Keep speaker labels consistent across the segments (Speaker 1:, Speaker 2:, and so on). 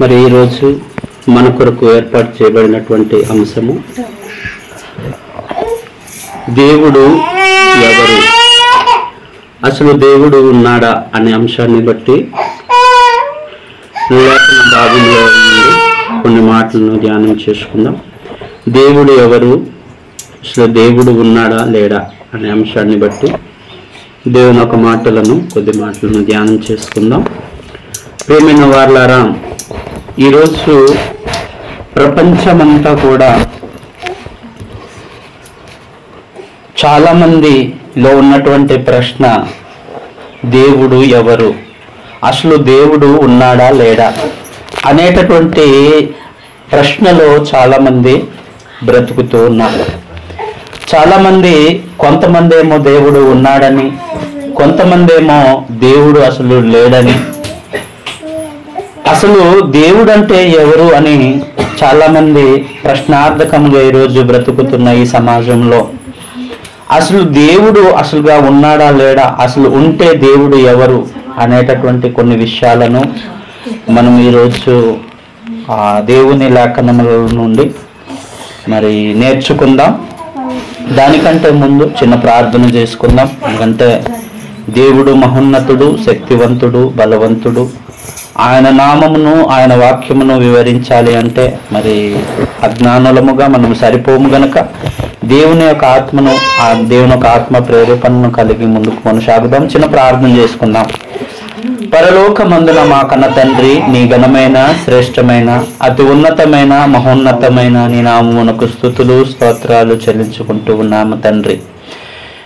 Speaker 1: మరి ఈరోజు మన కొరకు ఏర్పాటు చేయబడినటువంటి అంశము దేవుడు ఎవరు, అసలు దేవుడు ఉన్నాడా అనే అంశాన్ని బట్టి లేఖన భాగంలో కొన్ని మాటలను ధ్యానం చేసుకుందాం. దేవుడు ఎవరు, అసలు దేవుడు ఉన్నాడా లేడా అనే అంశాన్ని బట్టి దేవుని ఒక కొద్ది మాటలను ధ్యానం చేసుకుందాం. ప్రియమైన వారలారా, ఈరోజు ప్రపంచమంతా కూడా చాలామందిలో ఉన్నటువంటి ప్రశ్న దేవుడు ఎవరు, అసలు దేవుడు ఉన్నాడా లేడా అనేటటువంటి ప్రశ్నలో చాలామంది బ్రతుకుతూ ఉన్నారు. చాలామంది కొంతమంది ఏమో దేవుడు ఉన్నాడని, కొంతమంది ఏమో దేవుడు అసలు లేడని, అసలు దేవుడు అంటే ఎవరు అని చాలామంది ప్రశ్నార్థకంగా ఈరోజు బ్రతుకుతున్న ఈ సమాజంలో అసలు దేవుడు అసలుగా ఉన్నాడా లేడా, అసలు ఉంటే దేవుడు ఎవరు అనేటటువంటి కొన్ని విషయాలను మనం ఈరోజు దేవుని లేఖనముల నుండి మరి నేర్చుకుందాం. దానికంటే ముందు చిన్న ప్రార్థన చేసుకుందాం. ఎందుకంటే దేవుడు మహోన్నతుడు, శక్తివంతుడు, బలవంతుడు. ఆయన నామమును, ఆయన వాక్యమును వివరించాలి అంటే మరి అజ్ఞానులముగా మనం సరిపోము గనక దేవుని యొక్క ఆత్మను, ఆ దేవుని యొక్క ఆత్మ ప్రేరేపణను కలిగి ముందుకు కొనసాగుదాం. చిన్న ప్రార్థన చేసుకుందాం. పరలోకమందున మా కన్న తండ్రి, నీ ఘనమైన, శ్రేష్టమైన, అతి ఉన్నతమైన, మహోన్నతమైన నీ నామమునకు స్తుతులు స్తోత్రాలు చెల్లించుకుంటూ ఉన్నాము తండ్రి.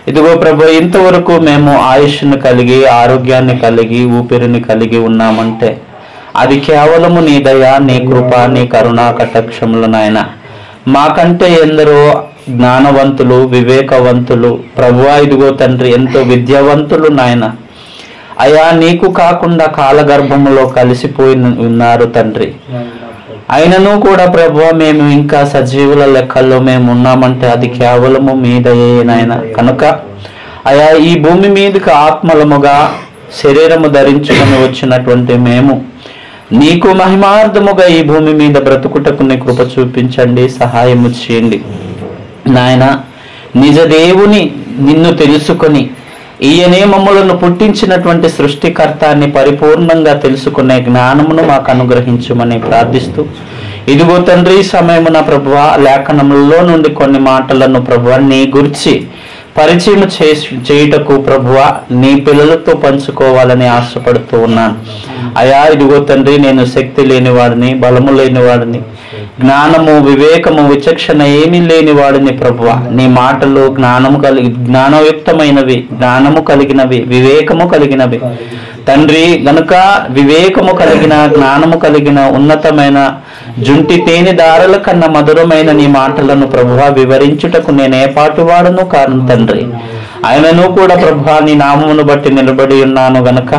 Speaker 1: ఇదిగో ప్రభు, ఇంతవరకు మేము ఆయుష్ను కలిగి, ఆరోగ్యాన్ని కలిగి, ఊపిరిని కలిగి ఉన్నామంటే అది కేవలము నీ దయ, నీ కృప, నీ కరుణా కటాక్షములు నాయన. మాకంటే ఎందరో జ్ఞానవంతులు, వివేకవంతులు ప్రభువా, ఇదిగో తండ్రి ఎంతో విద్యావంతులు నాయన. అయా, నీకు కాకుండా కాలగర్భములో కలిసిపోయి ఉన్నారు తండ్రి. అయినను కూడా ప్రభువా, మేము ఇంకా సజీవుల లెక్కల్లో మేము ఉన్నామంటే అది కేవలము మీ దయే నాయన. కనుక అయా, ఈ భూమి మీదకి ఆత్మలముగా శరీరము ధరించుకొని వచ్చినటువంటి మేము నీకు మహిమార్థముగా ఈ భూమి మీద బ్రతుకుటకు నీ కృప చూపించండి, సహాయము చేయండి నాయన. నిజ దేవుని నిన్ను తెలుసుకొని ఈయనే మమ్మలను పుట్టించినటువంటి సృష్టికర్తాన్ని పరిపూర్ణంగా తెలుసుకునే జ్ఞానమును మాకు అనుగ్రహించమని ప్రార్థిస్తూ, ఇదిగో తండ్రి సమయమున ప్రభువా, లేఖనములలో నుండి కొన్ని మాటలను ప్రభువా నీ గురించి పరిచయం చేయుటకు ప్రభువా నీ పిల్లలతో పంచుకోవాలని ఆశపడుతూ ఉన్నాను. అయా, ఇదిగో తండ్రి, నేను శక్తి లేనివాడిని, బలము లేనివాడిని, జ్ఞానము, వివేకము, విచక్షణ ఏమీ లేని వాడిని ప్రభువా. నీ మాటలు జ్ఞానయుక్తమైనవి, జ్ఞానము కలిగినవి, వివేకము కలిగినవి తండ్రి. గనుక వివేకము కలిగిన, జ్ఞానము కలిగిన, ఉన్నతమైన, జుంటి తేనె దారుల కన్నా మధురమైన నీ మాటలను ప్రభువా వివరించుటకు నేనే పాటువాడును కాను తండ్రి. ఆయనను కూడా ప్రభువా నీ నామమును బట్టి నిలబడి ఉన్నాను గనక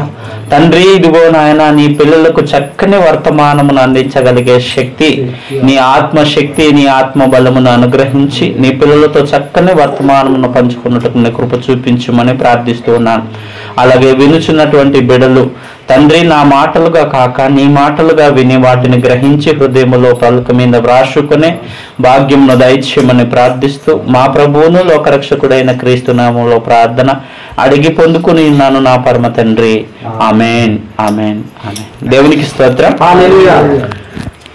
Speaker 1: తండ్రి, ఇదిగో నాయన, నీ పిల్లలకు చక్కని వర్తమానమును అందించగలిగే శక్తి, నీ ఆత్మశక్తి, నీ ఆత్మ బలమును అనుగ్రహించి నీ పిల్లలతో చక్కని వర్తమానమును పంచుకున్నట్టుకు నీ కృప చూపించమని ప్రార్థిస్తూ ఉన్నాను. అలాగే వినుచున్నటువంటి బిడలు తండ్రి, నా మాటలుగా కాక నీ మాటలుగా విని వాటిని గ్రహించి హృదయములో పలుక మీద వ్రాసుకునే భాగ్యమును దయచేయమని ప్రార్థిస్తూ మా ప్రభువును లోకరక్షకుడైన క్రీస్తు నామములో ప్రార్థన అడిగి పొందుకుని ఉన్నాను నా పరమ తండ్రి. ఆమేన్, ఆమేన్, ఆమేన్. దేవునికి స్తోత్రం.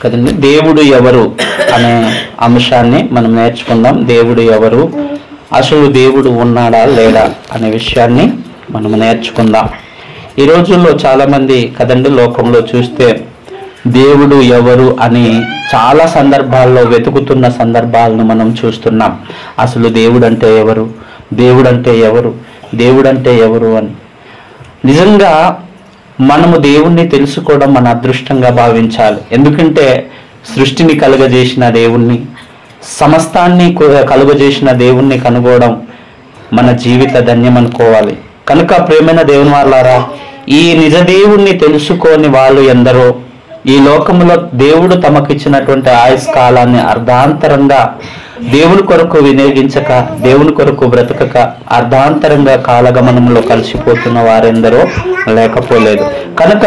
Speaker 1: కదండి, దేవుడు ఎవరు అనే అంశాన్ని మనం నేర్చుకుందాం. దేవుడు ఎవరు, అసలు దేవుడు ఉన్నాడా లేడా అనే విషయాన్ని మనం నేర్చుకుందాం. ఈ రోజుల్లో చాలామంది కదండి లోకంలో చూస్తే దేవుడు ఎవరు అని చాలా సందర్భాల్లో వెతుకుతున్న సందర్భాలను మనం చూస్తున్నాం. అసలు దేవుడు అంటే ఎవరు, దేవుడు అంటే ఎవరు, దేవుడు అంటే ఎవరు అని. నిజంగా మనము దేవుణ్ణి తెలుసుకోవడం మన అదృష్టంగా భావించాలి. ఎందుకంటే సృష్టిని కలుగజేసిన దేవుణ్ణి, సమస్తాన్ని కలుగజేసిన దేవుణ్ణి కనుగోవడం మన జీవిత ధన్యం అనుకోవాలి. కనుక ప్రియమైన దేవుని వారలారా, ఈ నిజ దేవుణ్ణి తెలుసుకోని వాళ్ళు ఎందరో ఈ లోకములో దేవుడు తమకిచ్చినటువంటి ఆయుష్కాలాన్ని అర్ధాంతరంగా దేవుని కొరకు వినియోగించక, దేవుని కొరకు బ్రతకక అర్ధాంతరంగా కాలగమనంలో కలిసిపోతున్న వారెందరో లేకపోలేదు. కనుక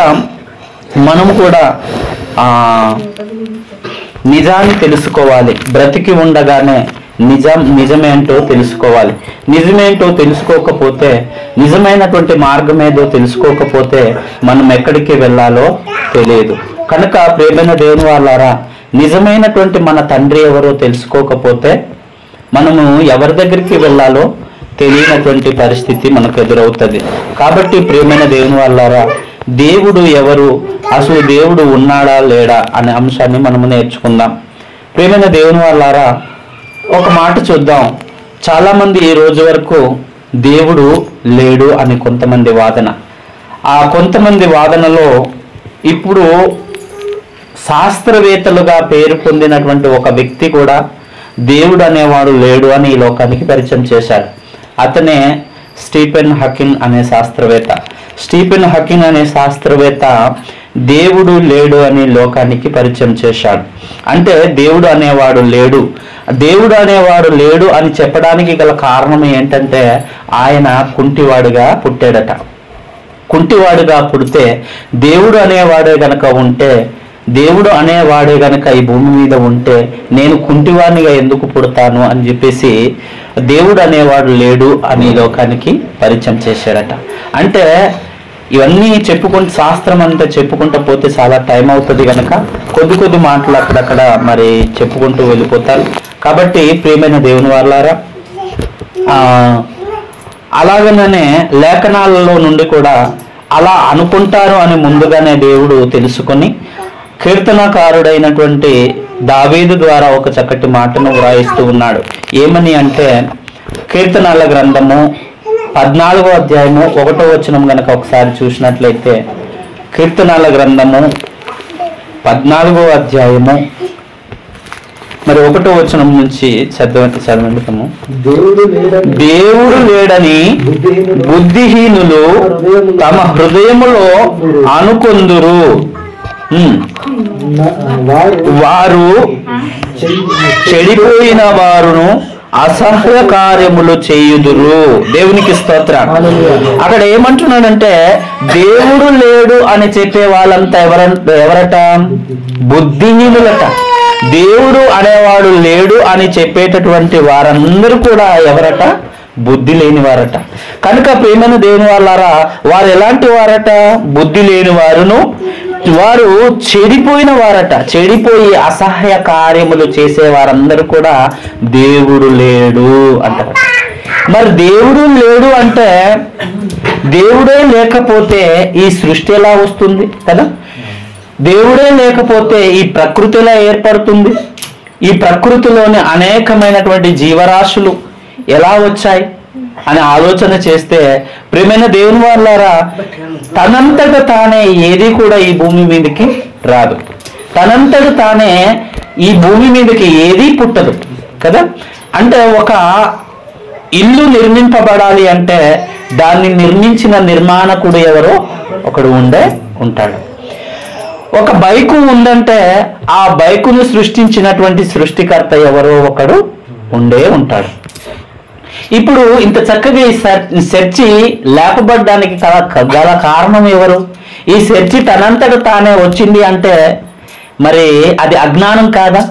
Speaker 1: మనము కూడా నిజాన్ని తెలుసుకోవాలి. బ్రతికి ఉండగానే నిజమేంటో తెలుసుకోవాలి. నిజమేంటో తెలుసుకోకపోతే, నిజమైనటువంటి మార్గం ఏదో తెలుసుకోకపోతే మనం ఎక్కడికి వెళ్ళాలో తెలియదు. కనుక ప్రియమైన దేవుని వాళ్ళారా, నిజమైనటువంటి మన తండ్రి ఎవరో తెలుసుకోకపోతే మనము ఎవరి దగ్గరికి వెళ్ళాలో తెలియనటువంటి పరిస్థితి మనకు ఎదురవుతుంది. కాబట్టి ప్రియమైన దేవుని వాళ్ళారా, దేవుడు ఎవరు, అసలు దేవుడు ఉన్నాడా లేడా అనే అంశాన్ని మనము నేర్చుకుందాం. ప్రియమైన దేవుని వాళ్ళారా, ఒక మాట చూద్దాం. చాలామంది ఈ రోజు వరకు దేవుడు లేడు అని కొంతమంది వాదన. ఆ కొంతమంది వాదనలో ఇప్పుడు శాస్త్రవేత్తలుగా పేరు పొందినటువంటి ఒక వ్యక్తి కూడా దేవుడు అనేవాడు లేడు అని ఈ లోకానికి పరిచయం చేశాడు. అతనే స్టీఫెన్ హాకింగ్ అనే శాస్త్రవేత్త. స్టీఫెన్ హాకింగ్ అనే శాస్త్రవేత్త దేవుడు లేడు అని లోకానికి పరిచయం చేశాడు. అంటే దేవుడు అనేవాడు లేడు, దేవుడు అనేవాడు లేడు అని చెప్పడానికి గల కారణం ఏంటంటే ఆయన కుంటివాడుగా పుట్టాడట. కుంటివాడుగా పుడితే దేవుడు అనేవాడే గనక ఉంటే, దేవుడు అనేవాడే గనక ఈ భూమి మీద ఉంటే నేను కుంటివాడినిగా ఎందుకు పుడతాను అని చెప్పేసి దేవుడు అనేవాడు లేడు అని లోకానికి పరిచయం చేశాడట. అంటే ఇవన్నీ చెప్పుకుంటూ శాస్త్రం అంతా చెప్పుకుంటూ పోతే చాలా టైం అవుతుంది కనుక కొద్ది మాటలు అక్కడక్కడ మరి చెప్పుకుంటూ వెళ్ళిపోతారు. కాబట్టి ప్రియమైన దేవుని వాళ్ళారా, అలాగనే లేఖనాలలో నుండి కూడా అలా అనుకుంటారు అని ముందుగానే దేవుడు తెలుసుకొని కీర్తనకారుడైనటువంటి దావీదు ద్వారా ఒక చక్కటి మాటను వ్రాయిస్తూ ఉన్నాడు. ఏమని అంటే, కీర్తనల గ్రంథము 14వ అధ్యాయము 1వ వచనం గనక ఒకసారి చూసినట్లయితే, కీర్తనల గ్రంథము 14వ అధ్యాయము మరి 1వ వచనం నుంచి చదవండి. దేవుడు లేడని బుద్ధిహీనులు తమ హృదయములో అనుకొందురు, వారు చెడిపోయిన వారును అసహ్య కార్యములు చేయుదురు. దేవునికి స్తోత్రం. అక్కడ ఏమంటున్నాడంటే, దేవుడు లేడు అని చెప్పే వాళ్ళంతా ఎవరట? బుద్ధిహీనులట. దేవుడు అనేవాడు లేడు అని చెప్పేటటువంటి వారందరూ కూడా ఎవరట? బుద్ధి లేని వారట. కనుక ప్రియమైన దేవుని వాళ్ళారా, వారు ఎలాంటి వారట? బుద్ధి లేని వారును, వారు చెడిపోయిన వారట. చెడిపోయి అసహ్య కార్యములు చేసే వారందరూ కూడా దేవుడు లేడు అంటారు. మరి దేవుడు లేడు అంటే దేవుడే లేకపోతే ఈ సృష్టి ఎలా వస్తుంది కదా? దేవుడే లేకపోతే ఈ ప్రకృతి ఎలా ఏర్పడుతుంది? ఈ ప్రకృతిలోని అనేకమైనటువంటి జీవరాశులు ఎలా వచ్చాయి అని ఆలోచన చేస్తే, ప్రియమైన దేవుని వాళ్ళారా, తనంతట తానే ఏది కూడా ఈ భూమి మీదకి రాదు. తనంతట తానే ఈ భూమి మీదకి ఏది పుట్టదు కదా. అంటే ఒక ఇల్లు నిర్మింపబడాలి అంటే దాన్ని నిర్మించిన నిర్మాణకుడు ఎవరో ఒకడు ఉంటాడు. ఒక బైకు ఉందంటే ఆ బైకును సృష్టించినటువంటి సృష్టికర్త ఎవరో ఒకడు ఉంటాడు. ఇప్పుడు ఇంత చక్కగా ఈ చర్చి లేపబడ్డానికి గల కారణం ఎవరు? ఈ చర్చి తనంతట తానే వచ్చింది అంటే మరి అది అజ్ఞానం కాదా?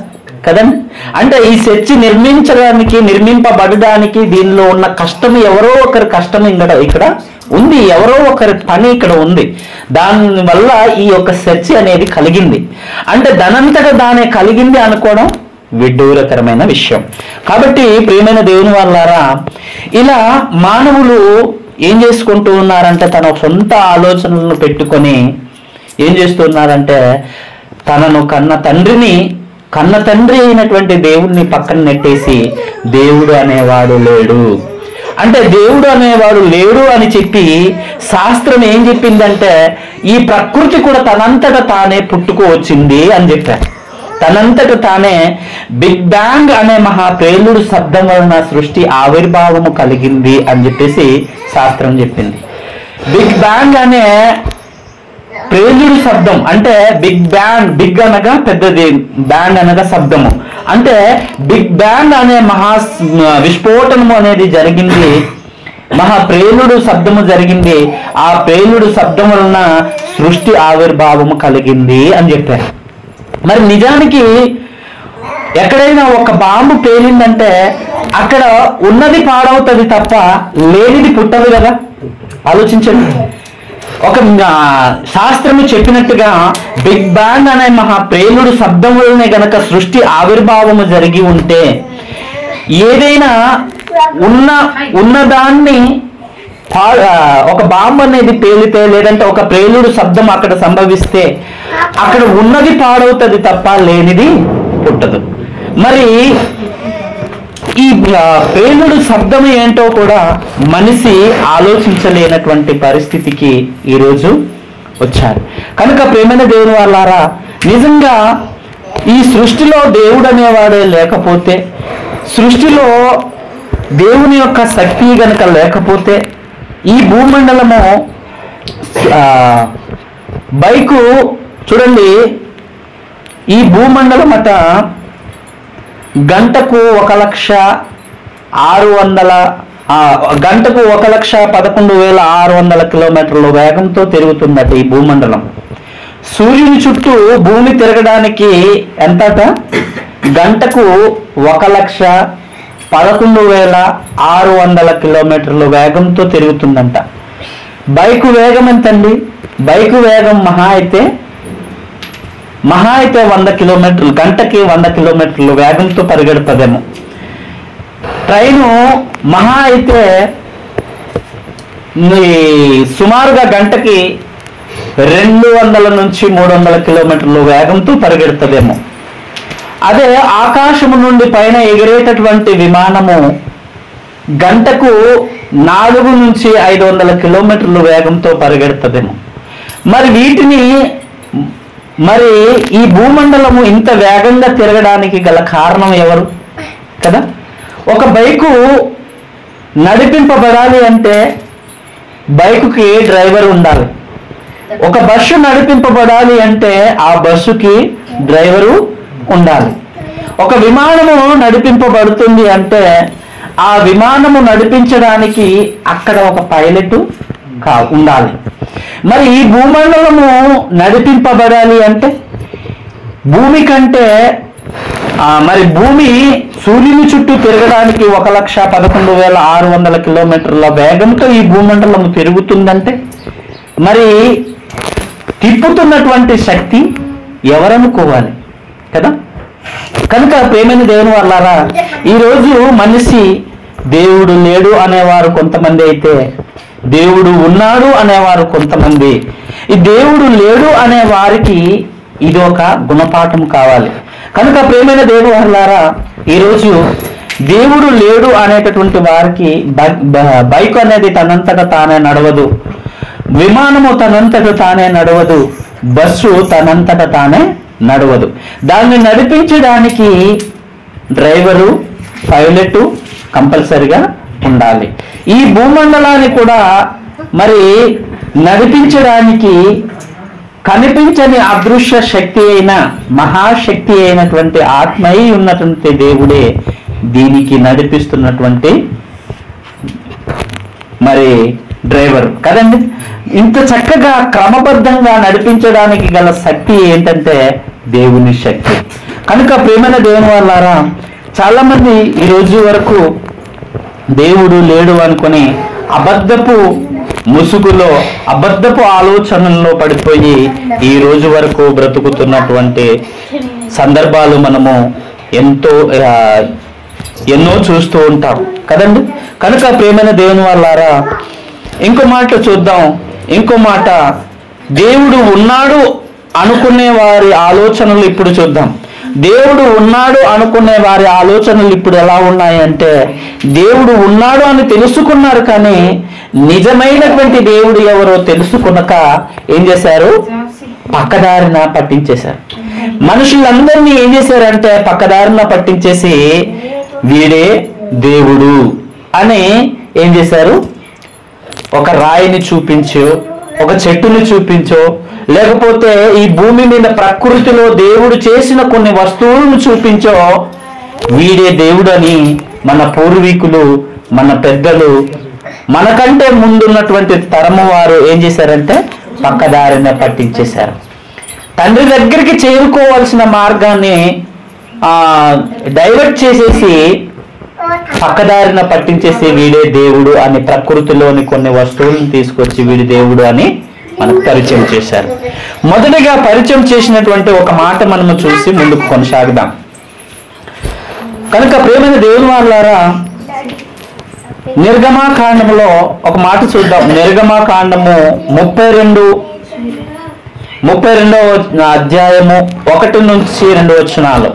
Speaker 1: కదండి. అంటే ఈ చర్చి నిర్మింపబడడానికి దీనిలో ఉన్న కష్టం, ఎవరో ఒకరి కష్టం ఇక్కడ ఉంది, ఎవరో ఒకరి పని ఇక్కడ ఉంది. దానివల్ల ఈ యొక్క చర్చి అనేది కలిగింది. అంటే దానంతట దానే కలిగింది అనుకోవడం విడ్డూరకరమైన విషయం. కాబట్టి ప్రియమైన దేవుని వాళ్ళారా, ఇలా మానవులు ఏం చేసుకుంటూ ఉన్నారంటే తన సొంత ఆలోచనలను పెట్టుకొని ఏం చేస్తున్నారంటే తనను కన్న తండ్రి అయినటువంటి దేవుడిని పక్కన నెట్టేసి దేవుడు అనేవాడు లేడు అంటే దేవుడు అనేవాడు లేడు అని చెప్పి శాస్త్రం ఏం చెప్పిందంటే ఈ ప్రకృతి కూడా తనంతట తానే పుట్టుకు వచ్చింది అని చెప్పారు. తనంతట తానే బిగ్ బ్యాంగ్ అనే మహాప్రేలుడు శబ్దం వలన సృష్టి ఆవిర్భావము కలిగింది అని చెప్పేసి శాస్త్రం చెప్పింది. బిగ్ బ్యాంగ్ అనే ప్రేలుడు శబ్దం అంటే బిగ్ అనగా పెద్దది, బ్యాంగ్ అనగా శబ్దము. అంటే బిగ్ బ్యాంగ్ అనే విస్ఫోటనము అనేది జరిగింది మహాప్రేలుడు శబ్దము జరిగింది, ఆ ప్రేలుడు శబ్దం వలన సృష్టి ఆవిర్భావము కలిగింది అని చెప్పారు. మరి నిజానికి ఎక్కడైనా ఒక బాంబు పేలిందంటే అక్కడ ఉన్నది పాడవుతుంది తప్ప లేనిది పుట్టదు కదా. ఆలోచించండి. ఒక శాస్త్రము చెప్పినట్టుగా బిగ్ బ్యాంగ్ అనే మహాప్రేలుడు శబ్దం వలనే గనక సృష్టి ఆవిర్భావము జరిగి ఉంటే, ఏదైనా ఉన్నదాన్ని ఒక బాంబు అనేది పేలితే, లేదంటే ఒక ప్రేలుడు శబ్దం అక్కడ సంభవిస్తే అక్కడ ఉన్నది పాడవుతుంది తప్ప లేనిది పుట్టదు. మరి ఈ ప్రేలుడు శబ్దం ఏంటో కూడా మనిషి ఆలోచించలేనటువంటి పరిస్థితికి ఈరోజు వచ్చారు. కనుక ప్రేమైన దేవుని వాళ్ళారా, నిజంగా ఈ సృష్టిలో దేవుడు అనేవాడే లేకపోతే, సృష్టిలో దేవుని యొక్క శక్తి గనక లేకపోతే, ఈ భూమండలము బైకు చూడండి, ఈ భూమండలం అట గంటకు 1,11,600 కిలోమీటర్ల వేగంతో తిరుగుతుందట ఈ భూమండలం. సూర్యుని చుట్టూ భూమి తిరగడానికి ఎంతట? గంటకు 1,11,600 కిలోమీటర్ల వేగంతో తిరుగుతుందంట. బైకు వేగం ఎంతండి? బైకు వేగం మహా అయితే 100 కిలోమీటర్లు, గంటకి 100 కిలోమీటర్లు వేగంతో పరిగెడుతుందేమో. ట్రైను మహా అయితే సుమారుగా గంటకి 200 నుంచి 300 కిలోమీటర్లు వేగంతో పరిగెడుతుందేమో. అదే ఆకాశము నుండి పైన ఎగిరేటటువంటి విమానము గంటకు 4 నుంచి 500 కిలోమీటర్లు వేగంతో పరిగెడుతుందేమో. మరి ఈ భూమండలము ఇంత వేగంగా తిరగడానికి గల కారణం ఎవరు కదా? ఒక బైకు నడిపింపబడాలి అంటే బైకుకి డ్రైవర్ ఉండాలి. ఒక బస్సు నడిపింపబడాలి అంటే ఆ బస్సుకి డ్రైవరు ఉండాలి. ఒక విమానము నడిపింపబడుతుంది అంటే ఆ విమానము నడిపించడానికి అక్కడ ఒక పైలట్ ఉండాలి. మరి ఈ భూమండలము నడిపింపబడాలి అంటే భూమి కంటే మరి భూమి సూర్యుని చుట్టూ తిరగడానికి 1,11,600 కిలోమీటర్ల వేగంతో ఈ భూమండలము తిరుగుతుందంటే మరి తిప్పుతున్నటువంటి శక్తి ఎవరనుకోవాలి కదా? కనుక ప్రేమైన దేవుని వాళ్ళారా, ఈరోజు మనిషి దేవుడు లేడు అనేవారు కొంతమంది అయితే, దేవుడు ఉన్నాడు అనేవారు కొంతమంది. ఈ దేవుడు లేడు అనే వారికి ఇది ఒక గుణపాఠం కావాలి. కనుక ప్రేమైన దేవుని వాళ్ళారా, ఈరోజు దేవుడు లేడు అనేటటువంటి వారికి బైక్ అనేది తనంతట తానే నడవదు, విమానము తనంతట తానే నడవదు, బస్సు తనంతట తానే నడవదు. దాన్ని నడిపించడానికి డ్రైవరు, పైలట్ కంపల్సరిగా ఉండాలి. ఈ భూమండలాన్ని కూడా మరి నడిపించడానికి కనిపించని అదృశ్య శక్తి అయిన మహాశక్తి అయినటువంటి ఆత్మయి ఉన్నటువంటి దేవుడే దీనికి నడిపిస్తున్నటువంటి మరి డ్రైవర్ కదండి. ఇంత చక్కగా క్రమబద్ధంగా నడిపించడానికి గల శక్తి ఏంటంటే దేవుని శక్తి. కనుక ప్రేమైన దేవుని వాళ్ళారా, చాలా మంది ఈ రోజు వరకు దేవుడు లేడు అనుకుని అబద్ధపు ముసుగులో, అబద్ధపు ఆలోచనల్లో పడిపోయి ఈ రోజు వరకు బ్రతుకుతున్నటువంటి సందర్భాలు మనము ఎన్నో చూస్తూ ఉంటాం కదండి. కనుక ప్రేమైన దేవుని వాళ్ళారా, ఇంకో మాట చూద్దాం. ఇంకో మాట, దేవుడు ఉన్నాడు అనుకునే వారి ఆలోచనలు ఇప్పుడు చూద్దాం. దేవుడు ఉన్నాడు అనుకునే వారి ఆలోచనలు ఇప్పుడు ఎలా ఉన్నాయంటే, దేవుడు ఉన్నాడు అని తెలుసుకున్నారు కానీ నిజమైనటువంటి దేవుడు ఎవరో తెలుసుకున్నాక ఏం చేశారు? పక్కదారిన పట్టించేశారు. మనుషులందరినీ ఏం చేశారంటే పక్కదారిన పట్టించేసి వీడే దేవుడు అని ఏం చేశారు? ఒక రాయిని చూపించో, ఒక చెట్టుని చూపించో, లేకపోతే ఈ భూమి మీద ప్రకృతిలో దేవుడు చేసిన కొన్ని వస్తువులను చూపించో వీడే దేవుడు అని మన పూర్వీకులు, మన పెద్దలు మనకంటే ముందున్నటువంటి తరము వారు ఏం చేశారంటే పక్కదారిన పట్టించేశారు. తండ్రి దగ్గరికి చేరుకోవాల్సిన మార్గాన్ని డైవర్ట్ చేసేసి పక్కదారిన పట్టించేసి వీడే దేవుడు అని ప్రకృతిలోని కొన్ని వస్తువులను తీసుకొచ్చి వీడి దేవుడు అని మనకు పరిచయం చేశారు. మొదటిగా పరిచయం చేసినటువంటి ఒక మాట మనము చూసి ముందుకు కొనసాగుదాం. కనుక ప్రియమైన దేవుని వాళ్ళారా, నిర్గమాకాండములో ఒక మాట చూద్దాం. నిర్గమాకాండము 32వ అధ్యాయము 1 నుంచి 2 వచనాలు.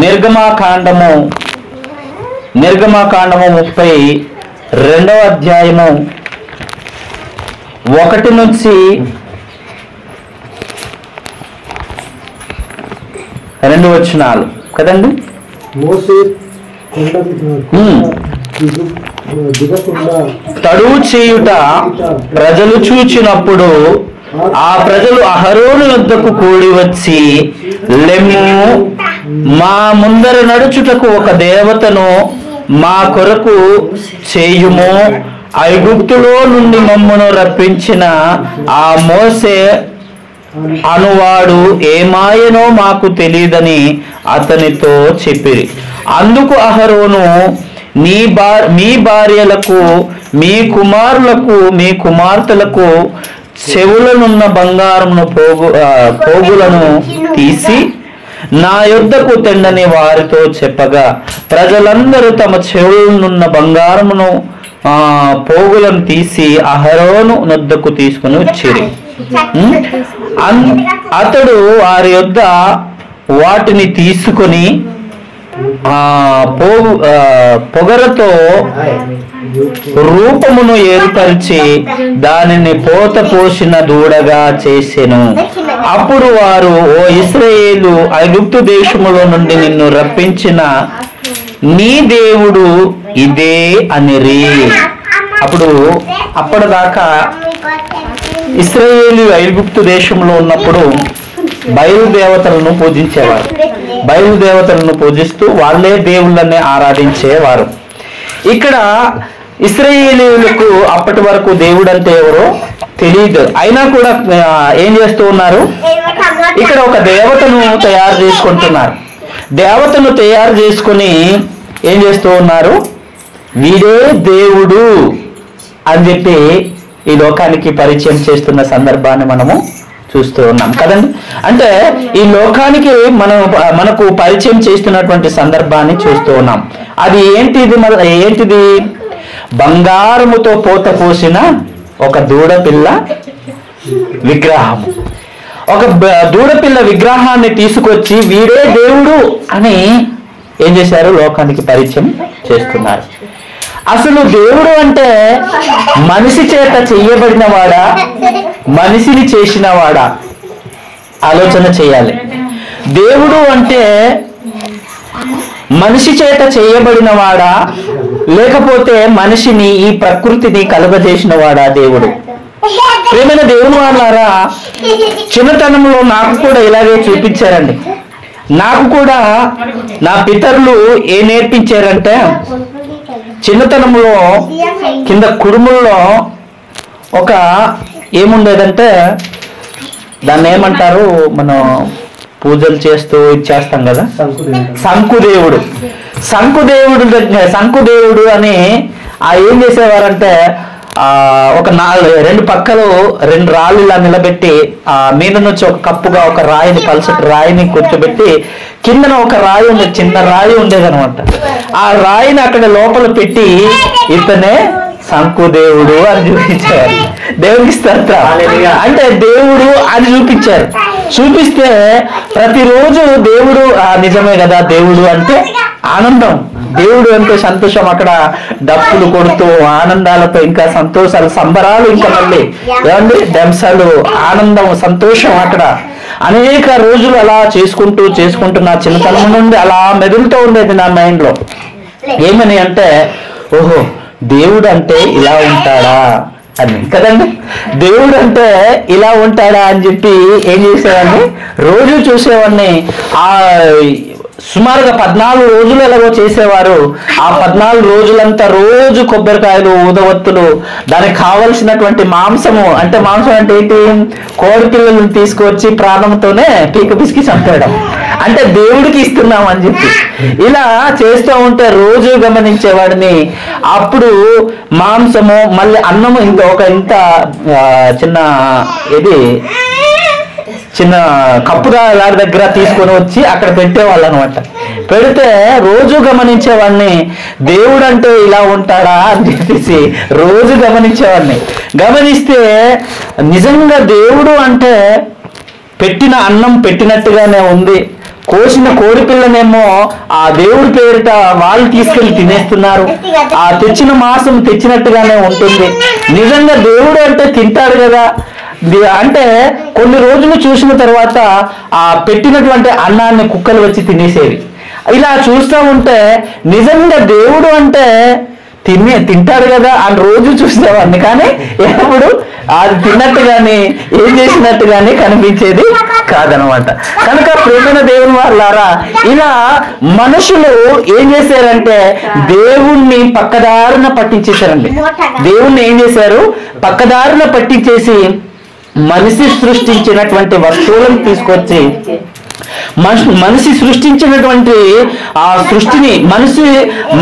Speaker 1: నిర్గమాకాండము 32వ అధ్యాయము 1 నుంచి 2 వచనాలు కదండి. తడువు చేయుట ప్రజలు చూచినప్పుడు ఆ ప్రజలు అహరోను వద్దకు కూడి వచ్చి, లెమ్ము, మా ముందర నడుచుటకు ఒక దేవతను మా కొరకు చేయుము, ఐగుప్తులో నుండి మమ్మను రప్పించిన ఆ మోసే అనువాడు ఏమాయనో మాకు తెలియదని అతనితో చెప్పిరి. అందుకు అహరోను, మీ భార్యలకు, మీ కుమారులకు, మీ కుమార్తెలకు చెవులనున్న బంగారమును పోగులను తీసి నా యొద్దకు తెండని వారితో చెప్పగా, ప్రజలందరూ తమ చెవులనున్న బంగారమును పోగులను తీసి అహరోను నొద్దకు తీసుకుని వచ్చిరి. అతడు వారి యొద్ద వాటిని తీసుకొని పొగరతో రూపమును ఏర్పరిచి దానిని పోత పోసిన దూడగా చేసెను. అప్పుడు వారు, ఓ ఇశ్రాయేలు, ఐగుప్తు దేశములో నుండి నిన్ను రప్పించిన నీ దేవుడు ఇదే అనిరి. అప్పటిదాకా ఇశ్రాయేలు ఐగుప్తు దేశంలో ఉన్నప్పుడు బయలుదేవతలను పూజించేవారు. బయలుదేవతలను పూజిస్తూ వాళ్ళే దేవుళ్ళని ఆరాధించేవారు. ఇక్కడ ఇశ్రాయేలీయులకు అప్పటి వరకు దేవుడు అంటే ఎవరో తెలియదు. అయినా కూడా ఏం చేస్తూ ఉన్నారు, ఇక్కడ ఒక దేవతను తయారు చేసుకుంటున్నారు. దేవతను తయారు చేసుకుని ఏం చేస్తూ ఉన్నారు, వీడే దేవుడు అని చెప్పి ఈ లోకానికి పరిచయం చేస్తున్న సందర్భాన్ని మనము చూస్తూ ఉన్నాం కదండి. అంటే ఈ లోకానికి మనకు పరిచయం చేస్తున్నటువంటి సందర్భాన్ని చూస్తూ ఉన్నాం. అది ఏంటిది? బంగారముతో పోత పోసిన ఒక దూడపిల్ల విగ్రహం. ఒక దూడపిల్ల విగ్రహాన్ని తీసుకొచ్చి వీడే దేవుడు అని ఏం చేశారు, లోకానికి పరిచయం చేస్తున్నారు. అసలు దేవుడు అంటే మనిషి చేత చెయ్యబడిన వాడా, మనిషిని చేసిన వాడా? ఆలోచన చేయాలి. దేవుడు అంటే మనిషి చేత చేయబడిన వాడా, లేకపోతే మనిషిని, ఈ ప్రకృతిని కలుగజేసిన వాడా దేవుడు? ప్రియమైన దేవుని వాళ్ళారా, చిన్నతనంలో నాకు కూడా ఇలాగే చూపించారండి. నాకు కూడా నా పితరులు ఏం నేర్పించారంటే, చిన్నతనంలో కింద కుడుముల్లో ఒక ఏముండేదంటే, దాన్ని ఏమంటారు, మనం పూజలు చేస్తూ ఇచ్చేస్తాం కదా, శంకుదేవుడు. శంకుదేవుడు అని ఏం చేసేవారంటే, ఒక 2 పక్కలు 2 రాళ్ళు ఇలా నిలబెట్టి మీద నుంచి ఒక కప్పుగా ఒక రాయిని, పలసటి రాయిని కూర్చోబెట్టి కిందన ఒక రాయి ఉండేది, చిన్న రాయి ఉండేదనమాట. ఆ రాయిని అక్కడ లోపల పెట్టి ఇతనే శంకుదేవుడు అని చూపించారు. దేవునికి స్తోత్రం. అంటే దేవుడు అని చూపించారు. చూపిస్తే ప్రతిరోజు దేవుడు నిజమే కదా, దేవుడు అంటే ఆనందం, దేవుడు అంటే సంతోషం. అక్కడ డప్పులు కొడుతూ ఆనందాలతో ఇంకా సంతోషాలు, సంబరాలు, ఇంకా మళ్ళీ ఏమండి డంసాలు, ఆనందం, సంతోషం. అక్కడ అనేక రోజులు అలా చేసుకుంటూ నా చిన్నతనం నుండి అలా మెదులుతూ ఉండేది నా మైండ్ లో. ఏమని అంటే, ఓహో దేవుడు అంటే ఇలా ఉంటాడా అని కదండి, దేవుడు అంటే ఇలా ఉంటాడా అని చెప్పి ఏం చేసేవాడిని, రోజు చూసేవాడిని. ఆ సుమారుగా 14 రోజులు ఎలాగో చేసేవారు. ఆ 14 రోజులంతా రోజు కొబ్బరికాయలు, ఊదవత్తులు, దానికి కావలసినటువంటి మాంసము, అంటే మాంసం అంటే ఏంటి, కోడి పిల్లలను తీసుకొచ్చి ప్రాణంతోనే పీక పిసికి చంపేయడం, అంటే దేవుడికి ఇస్తున్నాం అని చెప్పి ఇలా చేస్తూ ఉంటే రోజు గమనించేవాడిని. అప్పుడు మాంసము, మళ్ళీ అన్నము, ఇంత చిన్న చిన్న కప్పుదాల దగ్గర తీసుకొని వచ్చి అక్కడ పెట్టేవాళ్ళు అనమాట. పెడితే రోజు గమనించేవాడిని, దేవుడు అంటే ఇలా ఉంటాడా అని చెప్పేసి రోజు గమనించేవాడిని. గమనిస్తే నిజంగా దేవుడు అంటే పెట్టిన అన్నం పెట్టినట్టుగానే ఉంది. కోసిన కోడి పిల్లనేమో ఆ దేవుడి పేరిట వాళ్ళు తీసుకెళ్లి తినేస్తున్నారు. ఆ తెచ్చిన మాంసం తెచ్చినట్టుగానే ఉంటుంది. నిజంగా దేవుడు అంటే తింటాడు కదా అంటే కొన్ని రోజులు చూసిన తర్వాత ఆ పెట్టినటువంటి అన్నాన్ని కుక్కలు వచ్చి తినేసేవి. ఇలా చూస్తూ ఉంటే నిజంగా దేవుడు అంటే తింటాడు కదా అని రోజు చూసేవాడిని, కానీ ఎప్పుడు అది తిన్నట్టు కానీ ఏం చేసినట్టు కానీ కనిపించేది కాదనమాట. కనుక ప్రేమైన దేవుని వాళ్ళారా, ఇలా మనుషులు ఏం చేశారంటే దేవుణ్ణి పక్కదారిన పట్టించేశారండి. దేవుణ్ణి ఏం చేశారు, పక్కదారిన పట్టించేసి మనిషి సృష్టించినటువంటి వస్తువులను తీసుకొచ్చి మనిషి సృష్టించినటువంటి ఆ సృష్టిని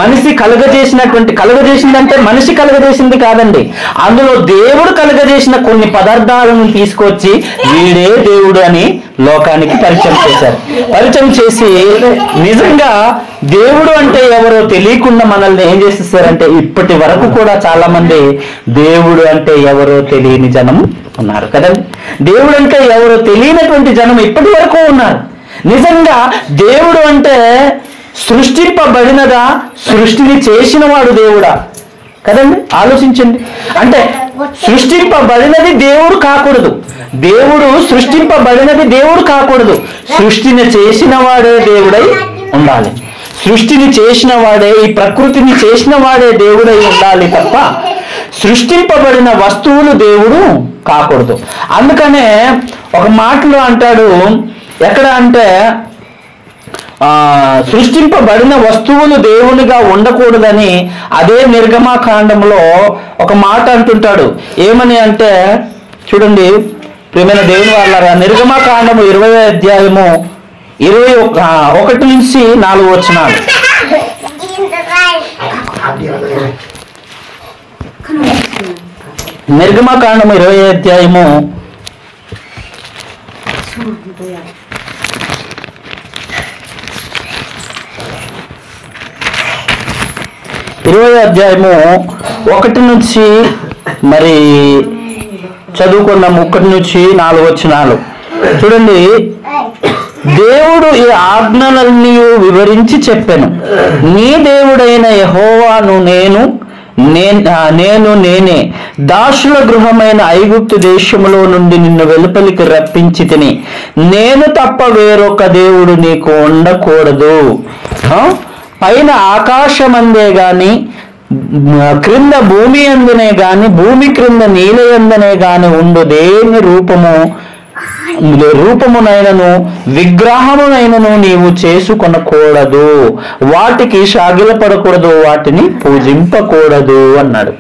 Speaker 1: మనిషి కలగజేసిందంటే మనిషి కలగజేసింది కాదండి, అందులో దేవుడు కలగజేసిన కొన్ని పదార్థాలను తీసుకొచ్చి వీడే దేవుడు అని లోకానికి పరిచయం చేశారు. పరిచయం చేసి నిజంగా దేవుడు అంటే ఎవరో తెలియకుండా మనల్ని ఏం చేసేస్తారంటే ఇప్పటి వరకు కూడా చాలా మంది దేవుడు అంటే ఎవరో తెలియని జనం ఉన్నారు కదండి. దేవుడు అంటే ఎవరో తెలియనటువంటి జనం ఇప్పటి వరకు ఉన్నారు. నిజంగా దేవుడు అంటే సృష్టింపబడినదా, సృష్టిని చేసిన వాడు దేవుడా కదండి? ఆలోచించండి. అంటే సృష్టింపబడినది దేవుడు కాకూడదు, దేవుడు సృష్టింపబడినది దేవుడు కాకూడదు, సృష్టిని చేసిన వాడే దేవుడై ఉండాలి. సృష్టిని చేసిన వాడే, ఈ ప్రకృతిని చేసిన వాడే దేవుడై ఉండాలి తప్ప సృష్టింపబడిన వస్తువులు దేవుడు కాకూడదు. అందుకనే ఒక మాటలో అంటాడు, ఎక్కడ అంటే సృష్టింపబడిన వస్తువులు దేవునిగా ఉండకూడదని అదే నిర్గమాకాండంలో ఒక మాట అంటుంటాడు. ఏమని అంటే చూడండి ప్రియమైన దేవుని వాళ్ళారా, నిర్గమాకాండము 20వ అధ్యాయము 21 నుంచి 4 వచనాలు. నిర్గమాకాండము 20వ అధ్యాయము 20వ అధ్యాయము 1 నుంచి మరి చదువుకున్నాం. 1 నుంచి 4 వచనాలు చూడండి. దేవుడు ఈ ఆజ్ఞలన్నీ వివరించి చెప్పెను, నీ దేవుడైన యెహోవాను నేనే దాసుల గృహమైన ఐగుప్తు దేశములో నుండి నిన్ను వెలుపలికి రప్పించి తిని, నేను తప్ప వేరొక దేవుడు నీకు ఉండకూడదు. పైన ఆకాశమందే గాని క్రింద భూమి అందునే గాని భూమి క్రింద నీల యందనే గాని ఉండు దేని రూపమునైనను విగ్రహమునైనను నీవు చేసుకొనకూడదు, వాటికి సాగిలపడకూడదు, వాటిని పూజింపకూడదు అన్నాడు.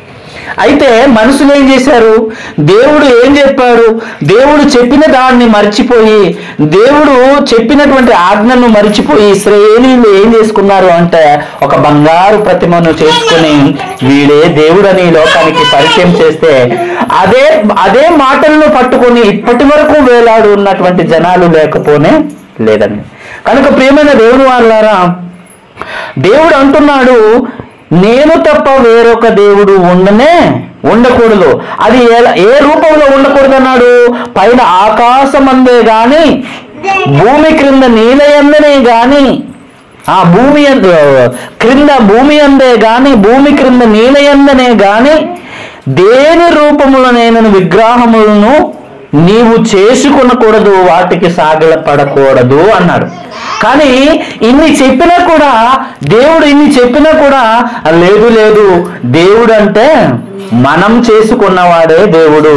Speaker 1: అయితే మనుషులు ఏం చేశారు, దేవుడు ఏం చెప్పాడు, దేవుడు చెప్పిన దాన్ని మర్చిపోయి, దేవుడు చెప్పినటువంటి ఆజ్ఞను మర్చిపోయి ఇశ్రాయేలీయులు ఏం చేసుకున్నారు అంటే ఒక బంగారు ప్రతిమను చేసుకుని వీడే దేవుడని లోకానికి పరిచయం చేస్తే అదే మాటలను పట్టుకొని ఇప్పటి వరకు వేలాడు ఉన్నటువంటి జనాలు లేకపోనే లేదండి. కనుక ప్రియమైన దేవుని వాళ్ళారా, దేవుడు అంటున్నాడు, నేను తప్ప వేరొక దేవుడు ఉండకూడదు. అది ఏ రూపంలో ఉండకూడదు అన్నాడు, పైన ఆకాశమందే గాని భూమి క్రింద నీల యందనే గాని క్రింద భూమి అందే గాని భూమి క్రింద నీల యందనే గాని దేని రూపములనైన విగ్రహములను నీవు చేసుకొనకూడదు, వాటికి సాగిలపడకూడదు అన్నాడు. కానీ ఇన్ని చెప్పినా కూడా, దేవుడు ఇన్ని చెప్పినా కూడా లేదు దేవుడు అంటే మనం చేసుకున్నవాడే దేవుడు,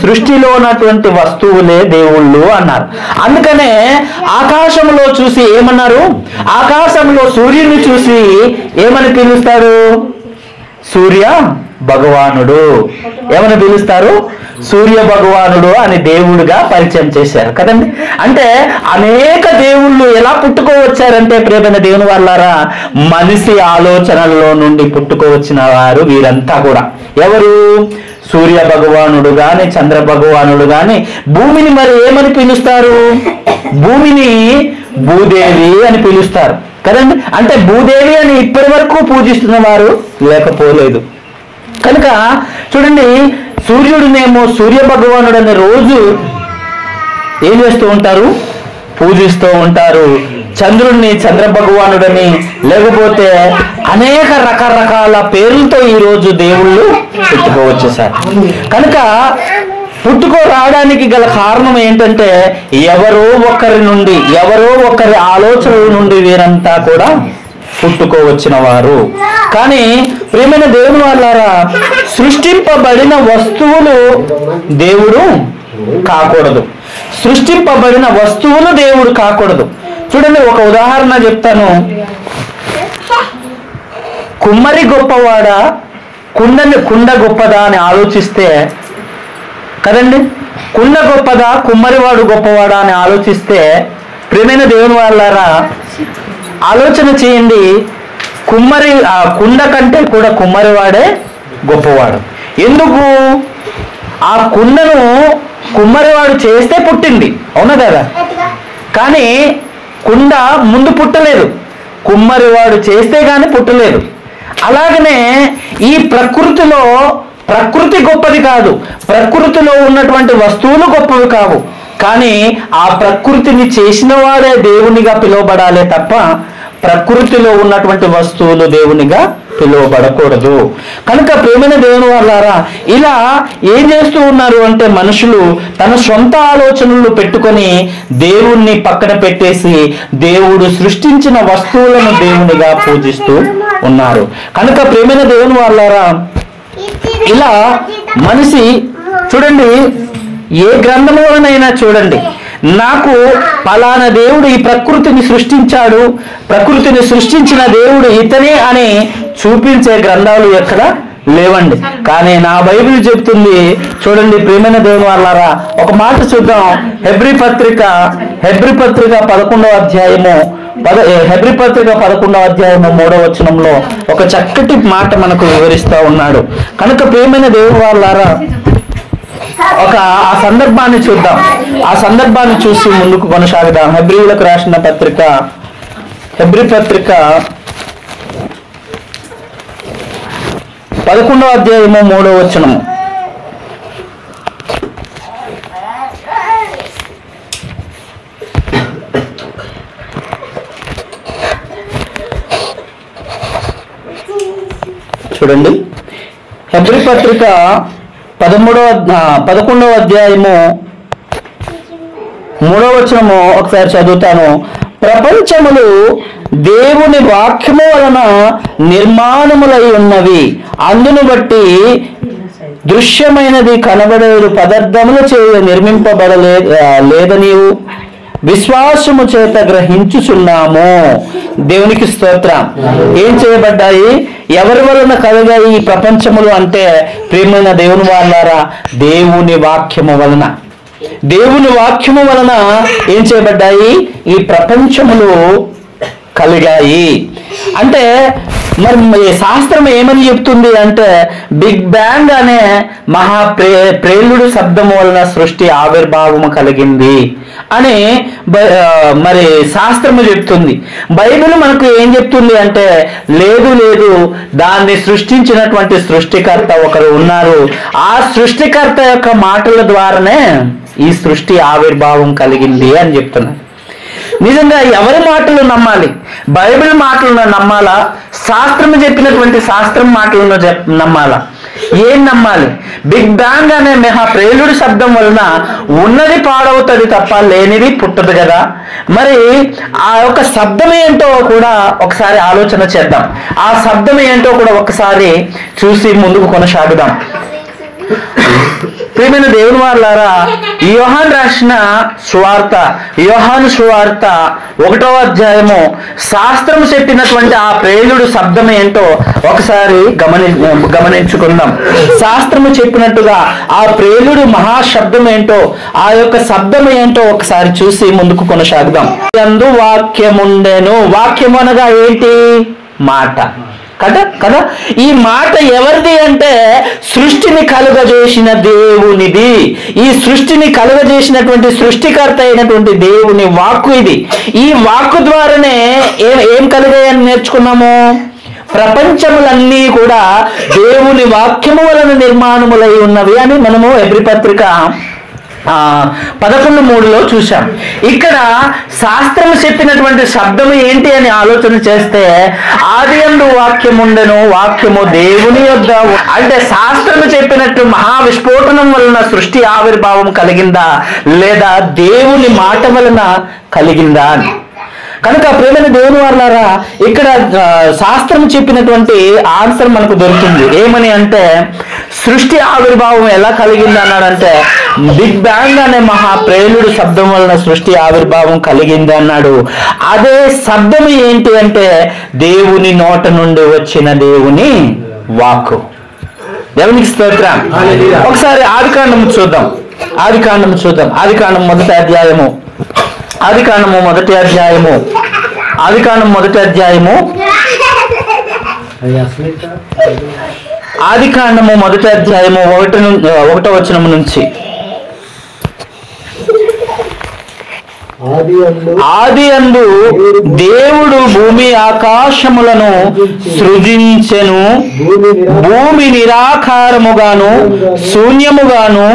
Speaker 1: సృష్టిలో ఉన్నటువంటి వస్తువులే దేవుళ్ళు అన్నారు. అందుకనే ఆకాశంలో చూసి ఏమన్నారు? ఆకాశంలో సూర్యుని చూసి ఏమని పిలుస్తారు? సూర్య భగవానుడు. ఏమని పిలుస్తారు? సూర్య భగవానుడు అని దేవుడుగా పరిచయం చేశారు కదండి. అంటే అనేక దేవుళ్ళు ఎలా పుట్టుకోవచ్చారంటే ప్రియమైన దేవుని వాళ్ళారా, మనిషి ఆలోచనల్లో నుండి పుట్టుకోవచ్చిన వారు వీరంతా కూడా. ఎవరు? సూర్య భగవానుడు గాని, చంద్ర భగవానుడు గాని. భూమిని మరి ఏమని పిలుస్తారు? భూమిని భూదేవి అని పిలుస్తారు కదండి. అంటే భూదేవి అని ఇప్పటి వరకు పూజిస్తున్న వారు లేకపోలేదు. కనుక చూడండి, సూర్యుడినేమో సూర్య భగవానుడు అనే రోజు ఏం చేస్తూ ఉంటారు? పూజిస్తూ ఉంటారు. చంద్రుడిని చంద్ర భగవానుడని, లేకపోతే అనేక రకరకాల పేర్లతో ఈరోజు దేవుళ్ళు పుట్టుకోవచ్చేసారు. కనుక పుట్టుకో రావడానికి గల కారణం ఏంటంటే ఎవరో ఒకరి ఆలోచనల నుండి వీరంతా కూడా పుట్టుకోవచ్చిన వారు. కానీ ప్రియమైన దేవుని వాళ్ళారా, సృష్టింపబడిన వస్తువులు దేవుడు కాకూడదు. సృష్టింపబడిన వస్తువులు దేవుడు కాకూడదు. చూడండి, ఒక ఉదాహరణ చెప్తాను. కుమ్మరి గొప్పవాడా, కుండ గొప్పదా అని ఆలోచిస్తే కదండి, కుండ గొప్పదా కుమ్మరివాడు గొప్పవాడా అని ఆలోచిస్తే ప్రియమైన దేవుని వాళ్ళారా ఆలోచన చేయండి. కుండ కంటే కూడా కుమ్మరివాడే గొప్పవాడు. ఎందుకు? ఆ కుండను కుమ్మరివాడు చేస్తే పుట్టింది, అవునా కదా? కానీ కుండ ముందు పుట్టలేదు, కుమ్మరివాడు చేస్తే గాని పుట్టలేదు. అలాగనే ఈ ప్రకృతి గొప్పది కాదు, ప్రకృతిలో ఉన్నటువంటి వస్తువులు గొప్పవి కావు. కానీ ఆ ప్రకృతిని చేసిన వాడే దేవునిగా పిలువబడాలే తప్ప ప్రకృతిలో ఉన్నటువంటి వస్తువులు దేవునిగా పిలువబడకూడదు. కనుక ప్రేమైన దేవుని వాళ్ళారా, ఇలా ఏం చేస్తూ ఉన్నారు అంటే మనుషులు తన సొంత ఆలోచనలు పెట్టుకొని దేవుణ్ణి పక్కన పెట్టేసి దేవుడు సృష్టించిన వస్తువులను దేవునిగా పూజిస్తూ ఉన్నారు. కనుక ప్రేమైన దేవుని వాళ్ళారా, ఇలా మనిషి చూడండి, ఏ గ్రంథంలోనైనా చూడండి, నాకు పలానా దేవుడు ఈ ప్రకృతిని సృష్టించాడు, ప్రకృతిని సృష్టించిన దేవుడు ఇతనే అని చూపించే గ్రంథాలు ఎక్కడ లేవండి. కానీ నా బైబిల్ చెప్తుంది. చూడండి ప్రియమైన దేవుని వాళ్ళారా, ఒక మాట చూద్దాం. హెబ్రీ పత్రిక 11వ అధ్యాయము 3వ వచనంలో ఒక చక్కటి మాట మనకు వివరిస్తూ ఉన్నాడు. కనుక ప్రియమైన దేవుని వాళ్ళారా, ఆ సందర్భాన్ని చూద్దాం. ఆ సందర్భాన్ని చూసి ముందుకు కొనసాగుదాం. హెబ్రీయులకు రాసిన పత్రిక, హెబ్రీ పత్రిక 11వ అధ్యాయము 3వ వచనము. చూడండి, హెబ్రీ పత్రిక 11వ అధ్యాయము 3వ వచనము ఒకసారి చదువుతాను. ప్రపంచములు దేవుని వాక్యము వలన నిర్మాణములై ఉన్నవి, అందును బట్టి దృశ్యమైనది కనబడేది పదార్థములు చేయ నిర్మింపబడలేదని విశ్వాసము చేత గ్రహించుచున్నాము. దేవునికి స్తోత్రం. ఏం చేయబడ్డాయి? ఎవరి వలన కలిగాయి ఈ ప్రపంచములు అంటే ప్రియమైన దేవుని వాళ్ళారా, దేవుని వాక్యము వలన. దేవుని వాక్యము వలన ఏం చేయబడ్డాయి? ఈ ప్రపంచములు కలిగాయి. అంటే మరి శాస్త్రం ఏమని చెప్తుంది అంటే బిగ్ బ్యాంగ్ అనే ప్రేలుడు శబ్దము వలన సృష్టి ఆవిర్భావము కలిగింది అని మరి శాస్త్రము చెప్తుంది. బైబిల్ మనకు ఏం చెప్తుంది అంటే లేదు, దాన్ని సృష్టించినటువంటి సృష్టికర్త ఒకరు ఉన్నారు, ఆ సృష్టికర్త యొక్క మాటల ద్వారానే ఈ సృష్టి ఆవిర్భావం కలిగింది అని చెప్తున్నారు. నిజంగా ఎవరి మాటలు నమ్మాలి? బైబిల్ మాటలను నమ్మాలా? శాస్త్రం చెప్పినటువంటి శాస్త్రం మాటలను నమ్మాలా? ఏం నమ్మాలి? బిగ్ బ్యాంగ్ అనే మహా ప్రేలుడి శబ్దం వలన ఉన్నది పాడవుతుంది తప్ప లేనిది పుట్టదు కదా. మరి ఆ యొక్క శబ్దం ఏంటో కూడా ఒకసారి ఆలోచన చేద్దాం. ఆ శబ్దం ఏంటో కూడా ఒకసారి చూసి ముందుకు కొనసాగుదాం. ప్రియమైన దేవుని వారలారా, యోహాను రాసిన సువార్త, యోహాను సువార్త 1వ అధ్యాయము శాస్త్రం చెప్పినటువంటి ఆ ప్రేలుడు శబ్దం ఏంటో ఒకసారి గమనించుకుందాం. శాస్త్రము చెప్పినట్టుగా ఆ ప్రేలుడు మహాశబ్దం ఏంటో, ఆ యొక్క శబ్దం ఏంటో ఒకసారి చూసి ముందుకు కొనసాగుదాం. యందు వాక్యముండెను. వాక్యం అనగా ఏంటి? మాట కదా. ఈ మాట ఎవరిది అంటే సృష్టిని కలుగజేసిన దేవునిది. ఈ సృష్టిని కలుగజేసినటువంటి సృష్టికర్త అయినటువంటి దేవుని వాక్కు ఇది. ఈ వాక్కు ద్వారానే ఏం కలిగాయని నేర్చుకున్నాము? ప్రపంచములన్నీ కూడా దేవుని వాక్యము వలన నిర్మాణములై ఉన్నవి అని మనము హెబ్రీ పత్రిక 11:3 చూశాం. ఇక్కడ శాస్త్రము చెప్పినటువంటి శబ్దము ఏంటి అని ఆలోచన చేస్తే, ఆదియందు వాక్యముండెను, వాక్యము దేవుని యొద్ద. అంటే శాస్త్రము చెప్పినట్టు మహావిస్ఫోటనం వలన సృష్టి ఆవిర్భావం కలిగిందా లేదా దేవుని మాట వలన కలిగిందా అని. కనుక ప్రియమైన దేవుని వారలారా, ఇక్కడ శాస్త్రం చెప్పినటువంటి ఆన్సర్ మనకు దొరుకుతుంది. ఏమని అంటే, సృష్టి ఆవిర్భావం ఎలా కలిగింది అన్నాడంటే, బిగ్ బ్యాంగ్ అనే మహా ప్రేలుడు శబ్దం వలన సృష్టి ఆవిర్భావం కలిగింది అన్నాడు. అదే శబ్దం ఏంటి అంటే దేవుని నోట నుండి వచ్చిన దేవుని వాక్కు. దేవునికి స్తోత్రం. ఒకసారి ఆదికాండము చూద్దాం. ఆదికాండం మొదటి అధ్యాయము ఆదికాండము మొదటి అధ్యాయము 1వ వచనం నుంచి. ఆదియందు దేవుడు భూమి ఆకాశములను సృజించెను. భూమి నిరాకారముగాను శూన్యముగాను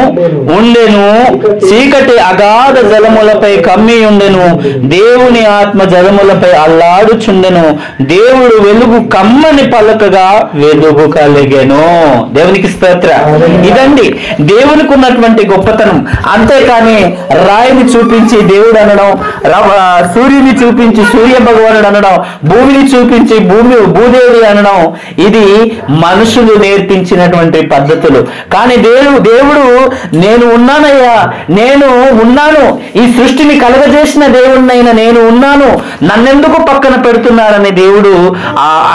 Speaker 1: ఉండెను. చీకటి అగాధ జలములపై కమ్మి ఉండెను. దేవుని ఆత్మ జలములపై అల్లాడుచుండెను. దేవుడు వెలుగు కమ్మని పలకగా వెలుగు కలిగెను. దేవునికి స్తోత్రం. ఇదండి దేవునికి ఉన్నటువంటి గొప్పతనం. అంతేకాని రాయిని చూపించి దేవుడు అనడం, సూర్యుని చూపించి సూర్య భగవానుడు అనడం, భూమిని చూపించి భూదేవి అనడం, ఇది మనుషులు నేర్పించినటువంటి పద్ధతులు. కానీ దేవుడు నేను ఉన్నానయ్యా, నేను ఉన్నాను, ఈ సృష్టిని కలగజేసిన దేవుడినైనా నేను ఉన్నాను, నన్నెందుకు పక్కన పెడుతున్నారని దేవుడు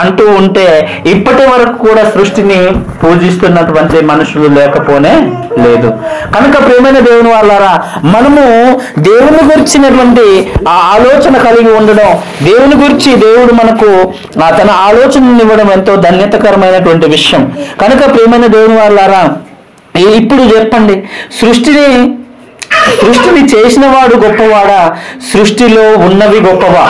Speaker 1: అంటూ ఉంటే ఇప్పటి వరకు కూడా సృష్టిని పూజిస్తున్నటువంటి మనుషులు లేకపోనే లేదు. కనుక ప్రియమైన దేవుని వాళ్ళారా, మనము దేవుని గురించినటువంటి ఆ ఆలోచన కలిగి ఉండడం, దేవుని గురించి దేవుడు మనకు తన ఆలోచనను ఇవ్వడం ఎంతో ధన్యతకరమైనటువంటి విషయం. కనుక ప్రియమైన దేవుని వాళ్ళారా, ఇప్పుడు చెప్పండి, సృష్టిని చేసిన వాడు గొప్పవాడా, సృష్టిలో ఉన్నవి గొప్పవా?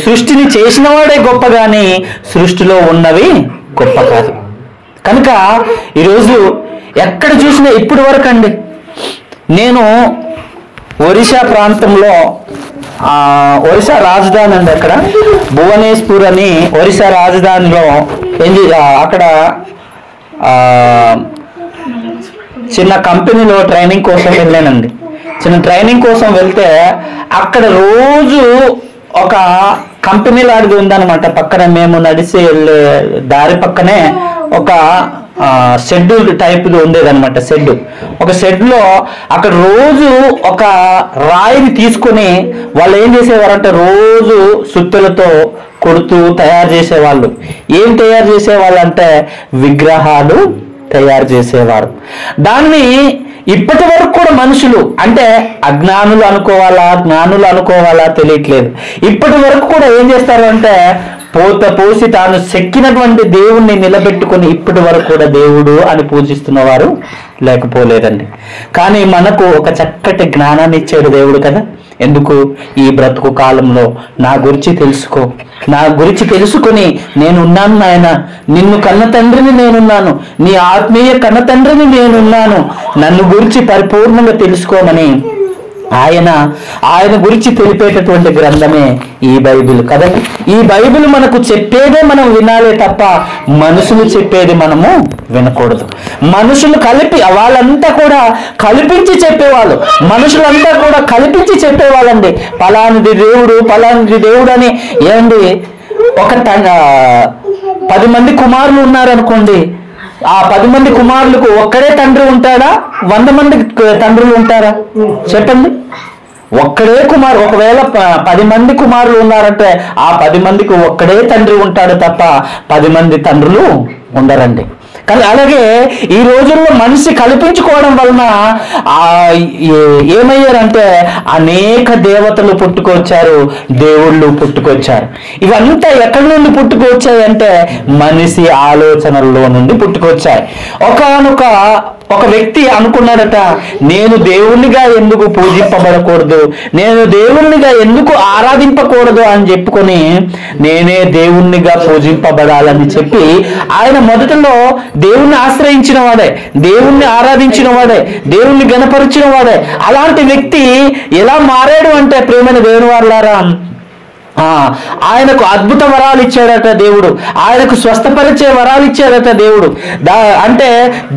Speaker 1: సృష్టిని చేసిన వాడే గొప్ప, కానీ సృష్టిలో ఉన్నవి గొప్ప కాదు. కనుక ఈరోజు ఎక్కడ చూసినా ఇప్పటి వరకు అండి, నేను ఒరిస్సా ప్రాంతంలో, ఒరిస్సా రాజధాని అండి, అక్కడ భువనేశ్వర్ అని ఒరిస్సా రాజధానిలో అక్కడ చిన్న కంపెనీలో ట్రైనింగ్ కోసం వెళ్ళానండి. ట్రైనింగ్ కోసం వెళ్తే అక్కడ రోజు ఒక కంపెనీ లాంటిది ఉందన్నమాట. పక్కన మేము నడిచి వెళ్ళే దారి పక్కనే ఒక షెడ్ టైప్ ఉండేదన్నమాట. ఒక షెడ్ లో అక్కడ రోజు ఒక రాయిని తీసుకొని వాళ్ళు ఏం చేసేవారంటే రోజు సుత్తులతో కొడుతూ తయారు చేసేవాళ్ళు. ఏం తయారు చేసేవాళ్ళు అంటే విగ్రహాలు తయారు చేసేవారు. దాన్ని ఇప్పటి వరకు కూడా మనుషులు, అంటే అజ్ఞానులు అనుకోవాలా జ్ఞానులు అనుకోవాలా తెలియట్లేదు, ఇప్పటి వరకు కూడా ఏం చేస్తారు అంటే పోసి తాను చెక్కినటువంటి దేవుణ్ణి నిలబెట్టుకుని ఇప్పటి వరకు కూడా దేవుడు అని పూజిస్తున్నవారు లేకపోలేదండి. కానీ మనకు ఒక చక్కటి జ్ఞానాన్ని ఇచ్చాడు దేవుడు కదా. ఎందుకు? ఈ బ్రతుకు కాలంలో నా గురించి తెలుసుకో, నా గురించి తెలుసుకుని నేనున్నాను నాయన, నిన్ను కన్న తండ్రిని నేనున్నాను, నీ ఆత్మీయ కన్న తండ్రిని నేనున్నాను, నన్ను గురించి పరిపూర్ణంగా తెలుసుకోమని ఆయన గురించి తెలిపేటటువంటి గ్రంథమే ఈ బైబిల్ కదండి. ఈ బైబిల్ మనకు చెప్పేదే మనం వినాలే తప్ప మనుషులు చెప్పేది మనము వినకూడదు. మనుషులు వాళ్ళంతా కూడా కల్పించి చెప్పేవాళ్ళు, మనుషులంతా కూడా కల్పించి చెప్పేవాళ్ళండి. పలానిది దేవుడు అని. ఏమండి, 10 మంది కుమారులు ఉన్నారనుకోండి, ఆ 10 మంది కుమారులకు ఒక్కడే తండ్రి ఉంటాడా, 100 మంది తండ్రులు ఉంటారా? చెప్పండి. ఒక్కడే కుమారు. ఒకవేళ 10 మంది కుమారులు ఉన్నారంటే ఆ 10 మందికి ఒక్కడే తండ్రి ఉంటాడు తప్ప 10 మంది తండ్రులు ఉండరండి. కానీ అలాగే ఈ రోజుల్లో మనిషి కల్పించుకోవడం వలన ఏమయ్యారంటే అనేక దేవతలు పుట్టుకొచ్చారు, దేవుళ్ళు పుట్టుకొచ్చారు. ఇవంతా ఎక్కడి నుండి పుట్టుకొచ్చాయంటే మనిషి ఆలోచనల్లో నుండి పుట్టుకొచ్చాయి. ఒక వ్యక్తి అనుకున్నాడట, నేను దేవుణ్ణిగా ఎందుకు పూజింపబడకూడదు, నేను దేవుణ్ణిగా ఎందుకు ఆరాధింపకూడదు అని చెప్పుకొని నేనే దేవుణ్ణిగా పూజింపబడాలని చెప్పి ఆయన మొదటలో దేవుణ్ణి ఆశ్రయించిన వాడే, దేవుణ్ణి ఆరాధించిన వాడే, దేవుణ్ణి గణపరిచిన వాడే. అలాంటి వ్యక్తి ఎలా మారాడు అంటే ప్రియమైన దేవుని వారలారా, ఆయనకు అద్భుత వరాలు ఇచ్చాడట దేవుడు, ఆయనకు స్వస్థపరిచే వరాలు ఇచ్చాడట దేవుడు. అంటే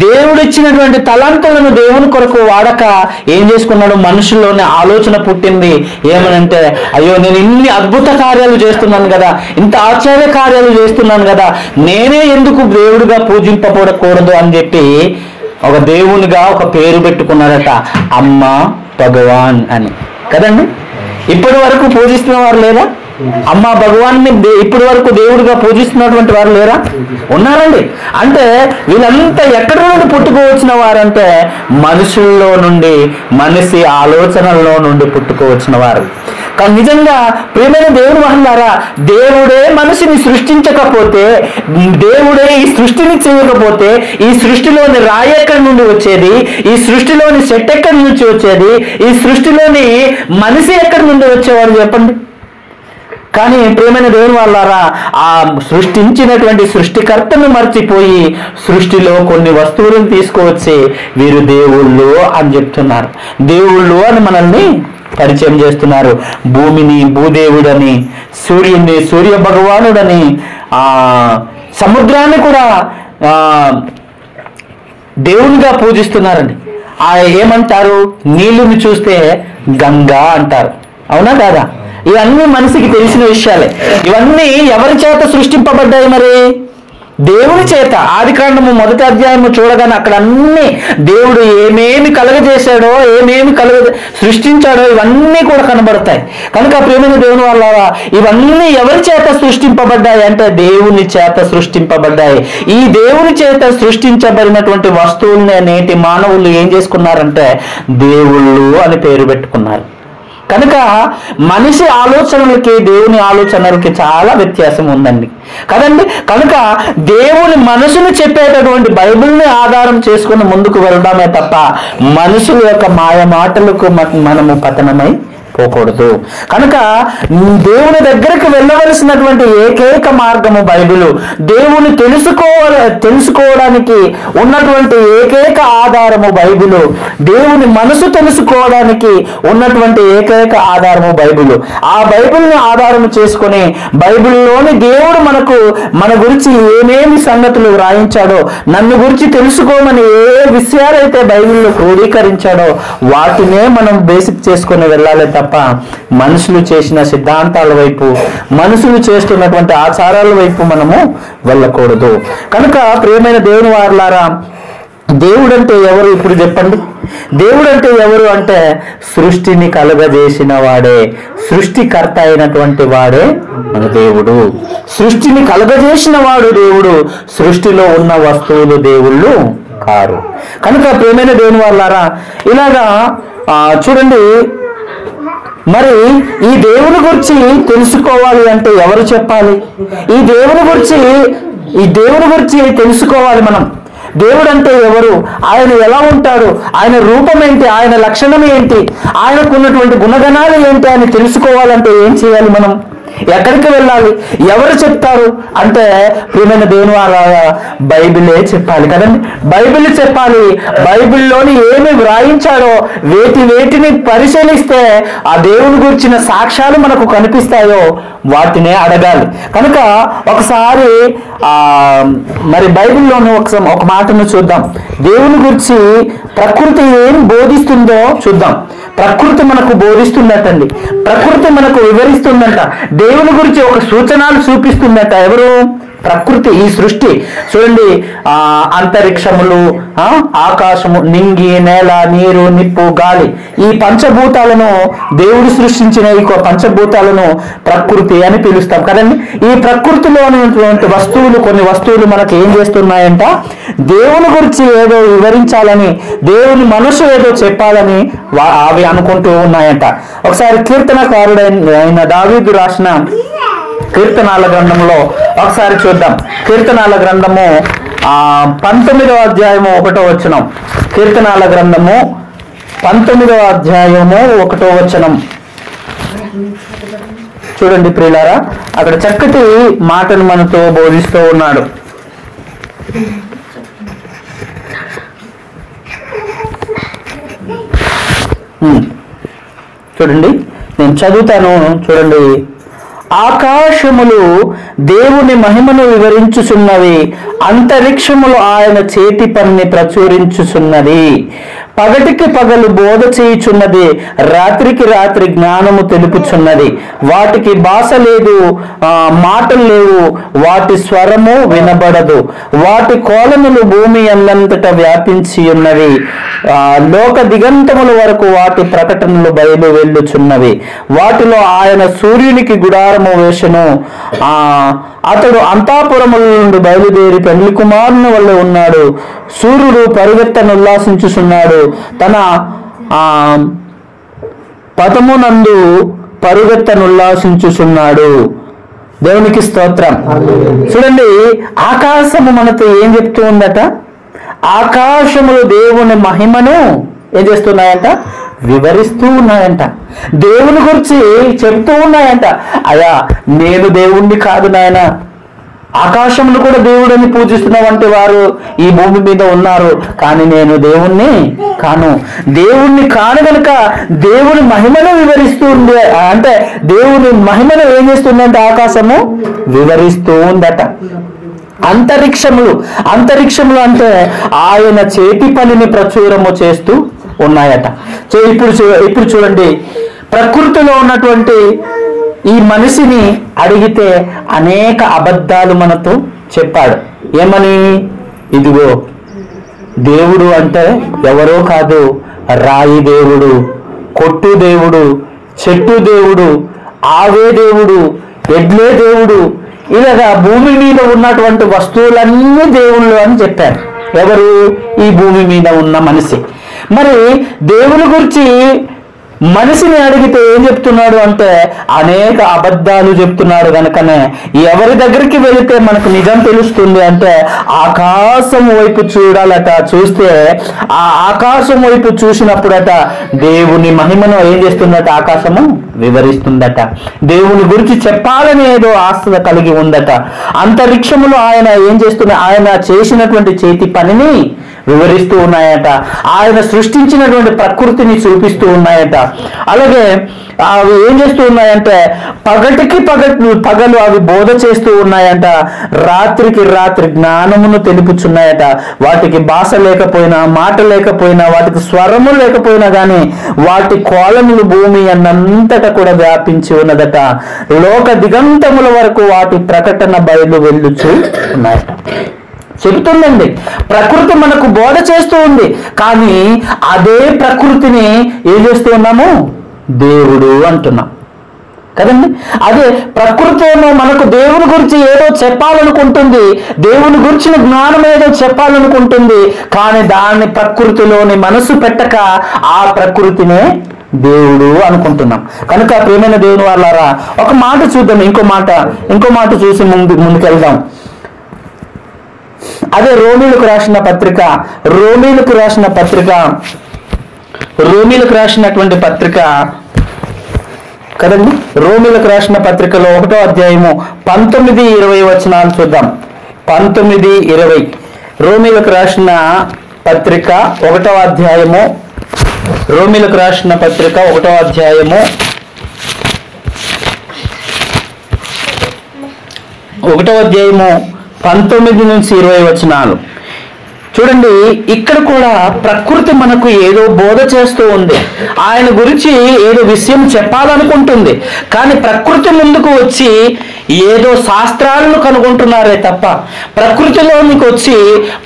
Speaker 1: దేవుడు ఇచ్చినటువంటి తలాంతులను దేవుని కొరకు వాడక ఏం చేసుకున్నాడు, మనుషుల్లోనే ఆలోచన పుట్టింది. ఏమనంటే, అయ్యో నేను ఇన్ని అద్భుత కార్యాలు చేస్తున్నాను కదా, ఇంత ఆశ్చర్య కార్యాలు చేస్తున్నాను కదా, నేనే ఎందుకు దేవుడిగా పూజింపబడకూడదు అని చెప్పి ఒక దేవునిగా ఒక పేరు పెట్టుకున్నాడట, అమ్మ భగవాన్ అని కదండి. ఇప్పటి వరకు పూజిస్తున్న వారు లేరా? అమ్మ భగవాన్ని ఇప్పటి వరకు దేవుడిగా పూజిస్తున్నటువంటి వారు లేరా? ఉన్నారండి. అంటే వీళ్ళంతా ఎక్కడి నుండి పుట్టుకోవచ్చిన వారంటే మనుషుల్లో నుండి, మనిషి ఆలోచనల్లో నుండి పుట్టుకోవచ్చిన వారు. కానీ నిజంగా ప్రియమైన దేవుని వహంలారా, దేవుడే మనిషిని సృష్టించకపోతే, దేవుడే ఈ సృష్టిని చేయకపోతే ఈ సృష్టిలోని రాయి ఎక్కడి నుండి వచ్చేది, ఈ సృష్టిలోని చెట్టు ఎక్కడి నుంచి వచ్చేది, ఈ సృష్టిలోని మనిషి ఎక్కడి నుండి వచ్చేవాడు చెప్పండి. కానీ ప్రియమైన దేవుని వాళ్ళారా, ఆ సృష్టించినటువంటి సృష్టికర్తను మర్చిపోయి సృష్టిలో కొన్ని వస్తువులను తీసుకువచ్చి వీరు దేవుళ్ళు అని చెప్తున్నారు. దేవుళ్ళు అని మనల్ని పరిచయం చేస్తున్నారు. భూమిని భూదేవుడని, సూర్యుడిని సూర్య భగవానుడని, సముద్రాన్ని కూడా దేవునిగా పూజిస్తున్నారండి. ఏమంటారు, నీళ్ళని చూస్తే గంగా అంటారు. అవునా కాదా? ఇవన్నీ మనిషికి తెలిసిన విషయాలే. ఇవన్నీ ఎవరి చేత సృష్టింపబడ్డాయి? మరి దేవుని చేత. ఆదికాండము 1వ అధ్యాయము చూడగానే అక్కడ అన్ని దేవుడు ఏమేమి కలుగజేశాడో, సృష్టించాడో ఇవన్నీ కూడా కనబడతాయి. కనుక ప్రియమైన దేవుని వల్ల ఇవన్నీ ఎవరి చేత సృష్టింపబడ్డాయి అంటే దేవుని చేత సృష్టింపబడ్డాయి. ఈ దేవుని చేత సృష్టించబడినటువంటి వస్తువుల్ని నేటి మానవులు ఏం చేసుకున్నారంటే దేవుళ్ళు అని పేరు పెట్టుకున్నారు. కనుక మనిషి ఆలోచనలకి దేవుని ఆలోచనలకి చాలా వ్యత్యాసం ఉందండి కదండి. కనుక దేవుని మనసును చెప్పేటటువంటి బైబిల్ని ఆధారం చేసుకుని ముందుకు వెళ్దామే తప్ప మనుషుల యొక్క మాయ మాటలకు మనము పతనమై పోకూడదు. కనుక దేవుని దగ్గరికి వెళ్ళవలసినటువంటి ఏకైక మార్గము బైబిలు. దేవుని తెలుసుకోవడానికి ఉన్నటువంటి ఏకైక ఆధారము బైబిలు. దేవుని మనసు తెలుసుకోవడానికి ఉన్నటువంటి ఏకైక ఆధారము బైబిలు. ఆ బైబిల్ని ఆధారం చేసుకొని బైబిల్లోని దేవుడు మన గురించి ఏమేమి సంగతులు వ్రాయించాడో, నన్ను గురించి తెలుసుకోమని ఏ విషయాలైతే బైబిల్లో క్రోడీకరించాడో వాటినే మనం బేసిక్ చేసుకొని వెళ్ళాలి తప్ప మనుషులు చేసిన సిద్ధాంతాల వైపు, మనుషులు చేస్తున్నటువంటి ఆచారాల వైపు మనము వెళ్ళకూడదు. కనుక ప్రియమైన దేవుని వారలారా, దేవుడు అంటే ఎవరు ఇప్పుడు చెప్పండి? దేవుడు అంటే ఎవరు అంటే సృష్టిని కలుగజేసిన వాడే, సృష్టికర్త అయినటువంటి వాడే మన దేవుడు. సృష్టిని కలుగజేసిన వాడు దేవుడు, సృష్టిలో ఉన్న వస్తువులు దేవుళ్ళు కారు. కనుక ప్రియమైన దేవుని వారలారా, ఇలాగా చూడండి, మరి ఈ దేవుని గురించి తెలుసుకోవాలి అంటే ఎవరు చెప్పాలి? ఈ దేవుని గురించి తెలుసుకోవాలి మనం. దేవుడు అంటే ఎవరు, ఆయన ఎలా ఉంటాడు, ఆయన రూపం ఏంటి, ఆయన లక్షణం ఏంటి, ఆయనకు ఉన్నటువంటి గుణగణాలు ఏంటి అని తెలుసుకోవాలంటే ఏం చేయాలి మనం? ఎక్కడికి వెళ్ళాలి? ఎవరు చెప్తారు అంటే ప్రియమైన దేవుని వాళ్ళ బైబిలే చెప్పాలి కదండి. బైబిల్ చెప్పాలి. బైబిల్లోని ఏమి వ్రాయించాడో వేటిని పరిశీలిస్తే ఆ దేవుని గురించిన సాక్ష్యాలు మనకు కనిపిస్తాయో వాటినే అడగాలి. కనుక ఒకసారి మరి బైబిల్లోని ఒక మాటను చూద్దాం. దేవుని గురించి ప్రకృతి ఏం బోధిస్తుందో చూద్దాం. ప్రకృతి మనకు బోధిస్తుందటండి. ప్రకృతి మనకు వివరిస్తుందంట. దేవుని గురించి ఒక సూచనలు చూపిస్తుందట. ఎవరు? ప్రకృతి, ఈ సృష్టి. చూడండి, అంతరిక్షములు, ఆకాశము, నింగి, నేల, నీరు, నిప్పు, గాలి, ఈ పంచభూతాలను దేవుడు సృష్టించిన ఈ పంచభూతాలను ప్రకృతి అని పిలుస్తాం కదండి. ఈ ప్రకృతిలో ఉన్నటువంటి వస్తువులు, కొన్ని వస్తువులు మనకు ఏం చేస్తున్నాయంట? దేవుని గురించి ఏదో వివరించాలని, దేవుని మనసు ఏదో చెప్పాలని అవి అనుకుంటూ ఉన్నాయంట. ఒకసారి కీర్తనకారుడైన దావీదు రాసిన కీర్తనాల గ్రంథంలో ఒకసారి చూద్దాం. కీర్తనాల గ్రంథము 19వ అధ్యాయము 1వ వచనం. కీర్తనాల గ్రంథము 19వ అధ్యాయము 1వ వచనం చూడండి ప్రియులారా. అక్కడ చక్కటి మాటను మనతో బోధిస్తూ ఉన్నాడు. చూడండి, నేను చదువుతాను. చూడండి, ఆకాశములు దేవుని మహిమను వివరించుచున్నవి, అంతరిక్షములు ఆయన చేతి పనిని ప్రచురించుచున్నది. పగటికి పగలు బోధ చేయుచున్నది, రాత్రికి రాత్రి జ్ఞానము తెలుపుచున్నది. వాటికి భాష లేదు, మాటలు లేవు, వాటి స్వరము వినబడదు. వాటి కోలములు భూమి అల్లంతటా వ్యాపించి ఉన్నవి. లోక దిగంతముల వరకు వాటి ప్రకటనలు బయలు వెళ్ళుచున్నవి. వాటిలో ఆయన సూర్యునికి గుడారము వేసెను. అతడు అంతాపురముల నుండి బయలుదేరి పెళ్లి కుమారుని వల్ల ఉన్నాడు. సూర్యుడు పరుగెత్తను ఉల్లాసించుచున్నాడు, తన పదమునందు పరుగెత్తను ఉల్లాసించుచున్నాడు. దేవునికి స్తోత్రం. చూడండి, ఆకాశము మనతో ఏం చెప్తూ ఉందట? ఆకాశములు దేవుని మహిమను ఏం చేస్తున్నాయంట? వివరిస్తూ ఉన్నాయంట. దేవుని గురించి చెప్తూ ఉన్నాయంట. అయ్యా, నేను దేవుణ్ణి కాదు నాయన, ఆకాశంలో కూడా దేవుడిని పూజిస్తున్నవంటి వారు ఈ భూమి మీద ఉన్నారు, కానీ నేను దేవుణ్ణి కాను. దేవుణ్ణి కాను గనుక దేవుని మహిమను వివరిస్తూ ఉంది. అంటే దేవుని మహిమను ఏం చేస్తుందంటే ఆకాశము వివరిస్తూ ఉందట. అంతరిక్షములు అంటే ఆయన చేతి పనిని ప్రచురము చేస్తూ ఉన్నాయట. ఇప్పుడు చూడండి, ప్రకృతిలో ఉన్నటువంటి ఈ మనిషిని అడిగితే అనేక అబద్ధాలు మనతో చెప్పాడు. ఏమని? ఇదిగో దేవుడు అంటే ఎవరో కాదు, రాయి దేవుడు, కొట్టు దేవుడు, చెట్టు దేవుడు, ఆవే దేవుడు, ఎడ్లే దేవుడు, ఇలాగా భూమి మీద ఉన్నటువంటి వస్తువులన్నీ దేవుళ్ళు అని చెప్పారు. ఎవరు? ఈ భూమి మీద ఉన్న మనిషి. మరి దేవుని గురించి మనిషిని అడిగితే ఏం చెప్తున్నాడు అంటే అనేక అబద్ధాలు చెప్తున్నాడు. కనుకనే ఎవరి దగ్గరికి వెళితే మనకు నిజం తెలుస్తుంది అంటే ఆకాశం వైపు చూడాలట. చూస్తే ఆ ఆకాశం వైపు చూసినప్పుడట దేవుని మహిమను ఏం చేస్తుందట? ఆకాశము వివరిస్తుందట. దేవుని గురించి చెప్పాలని ఏదో ఆస్త కలిగి ఉందట. అంతరిక్షములు ఆయన ఏం చేస్తున్నా? ఆయన చేసినటువంటి చేతి పనిని వివరిస్తూ ఉన్నాయట. ఆయన సృష్టించినటువంటి ప్రకృతిని చూపిస్తూ ఉన్నాయట. అలాగే అవి ఏం చేస్తూ ఉన్నాయంటే పగటికి పగలు అవి బోధ చేస్తూ ఉన్నాయంట. రాత్రికి రాత్రి జ్ఞానమును తెలుపుచున్నాయట. వాటికి భాష లేకపోయినా, మాట లేకపోయినా, వాటికి స్వరము లేకపోయినా కానీ వాటి కోలములు భూమి అన్నంతటా కూడా వ్యాపించి ఉన్నదట. లోక దిగంతముల వరకు వాటి ప్రకటన బయలు వెళ్ళుచు ఉన్నాయట. చెబుతుందండి, ప్రకృతి మనకు బోధ చేస్తూ ఉంది. కానీ అదే ప్రకృతిని ఏం చేస్తూ ఉన్నాము? దేవుడు అంటున్నాం కదండి. అదే ప్రకృతి ఏమో మనకు దేవుని గురించి ఏదో చెప్పాలనుకుంటుంది, దేవుని గురించిన జ్ఞానం ఏదో చెప్పాలనుకుంటుంది. కానీ దాన్ని ప్రకృతిలోని మనసు పెట్టక ఆ ప్రకృతినే దేవుడు అనుకుంటున్నాం. కనుక ప్రియమైన దేవుని వాళ్ళారా, ఒక మాట చూద్దాం. ఇంకో మాట చూసి ముందుకెళ్దాం. అదే రోమీలకు రాసినటువంటి పత్రిక కదండి. రోమిలకు రాసిన పత్రికలో 1వ అధ్యాయము 19-20 వచనాలు చూద్దాం. 19-20 రోమిలకు రాసిన పత్రిక 1వ అధ్యాయము, రోమిలకు రాసిన పత్రిక 1వ అధ్యాయము 19-20 వచనాలు చూడండి. ఇక్కడ కూడా ప్రకృతి మనకు ఏదో బోధ చేస్తూ ఉంది, ఆయన గురించి ఏదో విషయం చెప్పాలనుకుంటుంది. కానీ ప్రకృతి ముందుకు వచ్చి ఏదో శాస్త్రాలను కనుగొంటున్నారే తప్ప ప్రకృతిలోనికి వచ్చి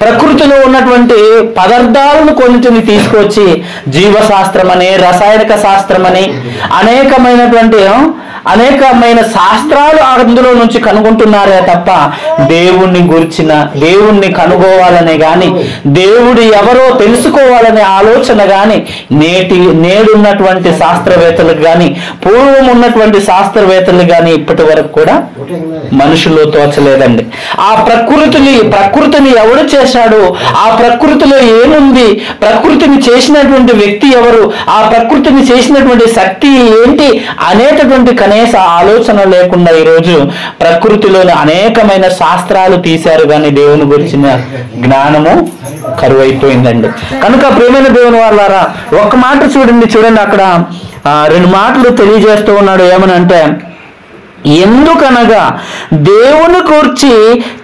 Speaker 1: ప్రకృతిలో ఉన్నటువంటి పదార్థాలను కొన్నిటిని తీసుకొచ్చి జీవశాస్త్రం అని, రసాయనిక శాస్త్రం అని అనేకమైన శాస్త్రాలు అందులో నుంచి కనుగొంటున్నారే తప్ప దేవుణ్ణి కనుగోవాలనే గాని, దేవుడు ఎవరో తెలుసుకోవాలనే ఆలోచన గాని నేడున్నటువంటి శాస్త్రవేత్తలకు గాని, పూర్వం ఉన్నటువంటి శాస్త్రవేత్తలకు గాని ఇప్పటి వరకు కూడా మనుషులు తోచలేదండి. ఆ ప్రకృతిని ఎవడు చేశాడు, ఆ ప్రకృతిలో ఏముంది, ప్రకృతిని చేసినటువంటి వ్యక్తి ఎవరు, ఆ ప్రకృతిని చేసినటువంటి శక్తి ఏంటి అనేటటువంటి కనీస ఆలోచన లేకుండా ఈరోజు ప్రకృతిలోని అనేకమైన శాస్త్రాలు తీశారు, కానీ దేవుని గురించిన జ్ఞానము కరువైపోయిందండి. కనుక ప్రియమైన దేవుని వాళ్ళారా, ఒక్క మాట చూడండి అక్కడ 2 మాటలు తెలియజేస్తూ ఉన్నాడు. ఏమనంటే, ఎందుకనగా దేవుని గూర్చి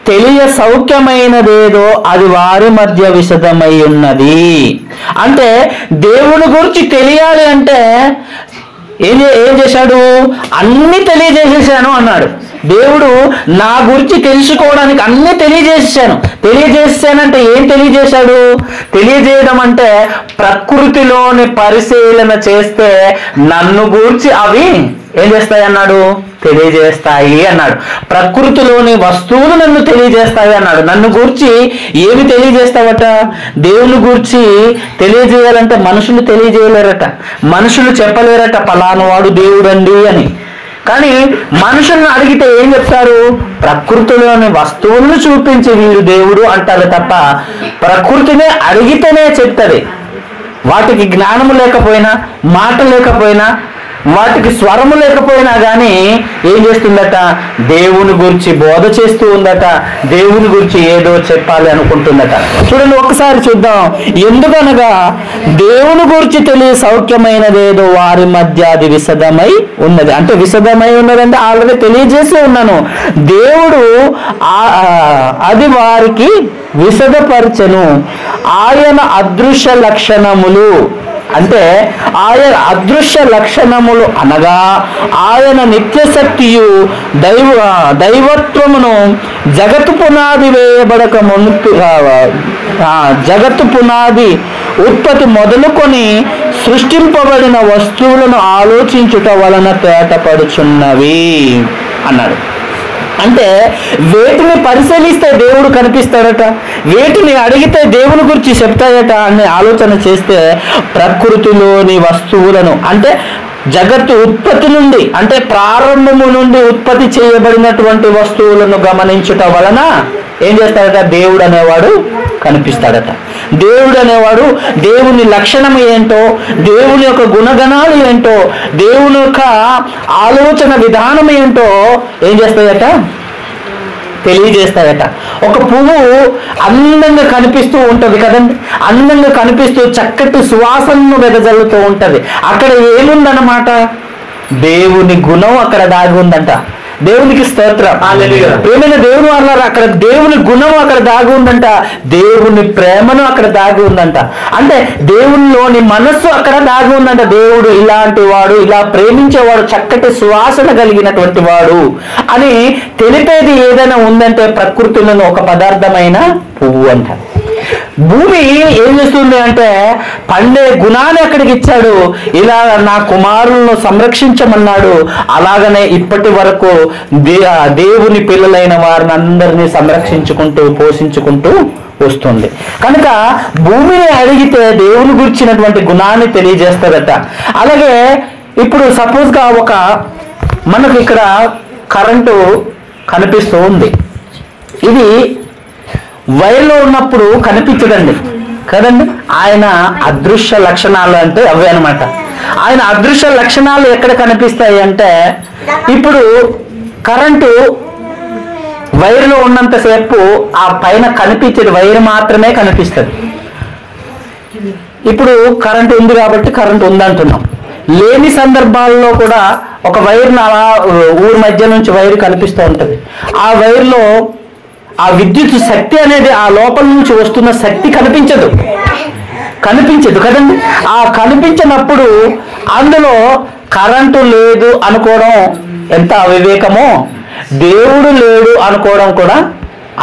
Speaker 1: తెలియ సౌఖ్యమైనదేదో అది వారి మధ్య విశదమై ఉన్నది. అంటే దేవుని గురించి తెలియాలి అంటే ఏం చేశాడు, అన్ని తెలియజేసేసాను అన్నాడు. దేవుడు నా గురించి తెలుసుకోవడానికి అన్ని తెలియజేసానంటే ఏం తెలియజేశాడు? తెలియజేయడం అంటే ప్రకృతిలోని పరిశీలన చేస్తే నన్ను గూర్చి అవి ఏం చేస్తాయి అన్నాడు, తెలియజేస్తాయి అన్నాడు. ప్రకృతిలోని వస్తువులు నన్ను తెలియజేస్తాయి అన్నాడు. నన్ను గూర్చి ఏమి తెలియజేస్తావట? దేవుని గూర్చి తెలియజేయాలంటే మనుషులు తెలియజేయలేరట, మనుషులు చెప్పలేరట పలానా వాడు దేవుడండి అని. కానీ మనుషులను అడిగితే ఏం చెప్తారు? ప్రకృతిలోని వస్తువులను చూపించి వీడు దేవుడు అంటారు తప్ప ప్రకృతినే అడిగితేనే చెప్తుంది. వాటికి జ్ఞానము లేకపోయినా, మాట లేకపోయినా, వాటికి స్వరము లేకపోయినా కానీ ఏం చేస్తుందట? దేవుని గురించి బోధ చేస్తూ ఉందట, దేవుని గురించి ఏదో చెప్పాలి అనుకుంటుందట. చూడండి ఒక్కసారి చూద్దాం. ఎందుకనగా దేవుని గురించి తెలియ సౌఖ్యమైనదేదో వారి మధ్య అది విశదమై ఉన్నది. అంటే విశదమై ఉన్నదంటే ఆల్రెడీ తెలియజేసి ఉన్నాను. దేవుడు అది వారికి విశదపరచను. ఆయన అదృశ్య లక్షణములు అంటే ఆయన అదృశ్య లక్షణములు అనగా ఆయన నిత్యశక్తియు దైవత్వమును జగత్తు పునాది వేయబడక జగత్తు పునాది ఉత్పత్తి మొదలుకొని సృష్టింపబడిన వస్తువులను ఆలోచించుట వలన తేటపడుచున్నవి అన్నాడు. అంటే వేటిని పరిశీలిస్తే దేవుడు కనిపిస్తాడట, వేటిని అడిగితే దేవుని గురించి చెప్తాడట అనే ఆలోచన చేస్తే ప్రకృతిలోని వస్తువులను అంటే జగత్తు ఉత్పత్తి నుండి అంటే ప్రారంభము నుండి ఉత్పత్తి చేయబడినటువంటి వస్తువులను గమనించుట వలన ఏం చేస్తాడట? దేవుడు అనేవాడు కనిపిస్తాడట. దేవుడు అనేవాడు దేవుని లక్షణం ఏంటో, దేవుని యొక్క గుణగణాలు ఏంటో, దేవుని యొక్క ఆలోచన విధానం ఏంటో ఏం చేస్తాడట? తెలియజేస్తాడట. ఒక పువ్వు అందంగా కనిపిస్తూ ఉంటది కదండి, అందంగా కనిపిస్తూ చక్కటి సువాసనను వెదజల్లుతూ ఉంటది. అక్కడ ఏముందన్నమాట? దేవుని గుణం అక్కడ దాగి ఉందంట. దేవునికి స్తోత్రం. ప్రేమైన దేవుని వల్ల అక్కడ దేవుని గుణం అక్కడ దాగి ఉందంట, దేవుని ప్రేమను అక్కడ దాగి ఉందంట. అంటే దేవునిలోని మనస్సు అక్కడ దాగి ఉందంట. దేవుడు ఇలాంటి వాడు, ఇలా ప్రేమించేవాడు, చక్కటి సువాసన కలిగినటువంటి వాడు అని తెలిపేది ఏదైనా ఉందంటే ప్రకృతిలోని ఒక పదార్థమైన పువ్వు అంట. భూమి ఏం చేస్తుంది అంటే పండే గుణాన్ని అక్కడికి ఇచ్చాడు. ఇలా నా కుమారులను సంరక్షించమన్నాడు. అలాగనే ఇప్పటి వరకు దేవుని పిల్లలైన వారిని అందరినీ సంరక్షించుకుంటూ పోషించుకుంటూ వస్తుంది. కనుక భూమిని అడిగితే దేవుని గురించినటువంటి గుణాన్ని తెలియజేస్తాడట. అలాగే ఇప్పుడు సపోజ్గా మనకు ఇక్కడ కరెంటు కనిపిస్తూ ఉంది. ఇది వైర్లో ఉన్నప్పుడు కనిపించదండి కదండి. ఆయన అదృశ్య లక్షణాలు అంటే అవే అనమాట. ఆయన అదృశ్య లక్షణాలు ఎక్కడ కనిపిస్తాయి అంటే, ఇప్పుడు కరెంటు వైర్లో ఉన్నంతసేపు ఆ పైన కనిపించేది వైర్ మాత్రమే కనిపిస్తుంది. ఇప్పుడు కరెంటు ఉంది కాబట్టి కరెంటు ఉందంటున్నాం. లేని సందర్భాల్లో కూడా ఒక వైర్ను అలా ఊరి మధ్య నుంచి వైర్ కనిపిస్తూ ఉంటుంది. ఆ వైర్లో ఆ విద్యుత్ శక్తి అనేది ఆ లోపల నుంచి వస్తున్న శక్తి కనిపించదు కదండి. ఆ కనిపించినప్పుడు అందులో కరెంటు లేదు అనుకోవడం ఎంత అవివేకమో, దేవుడు లేడు అనుకోవడం కూడా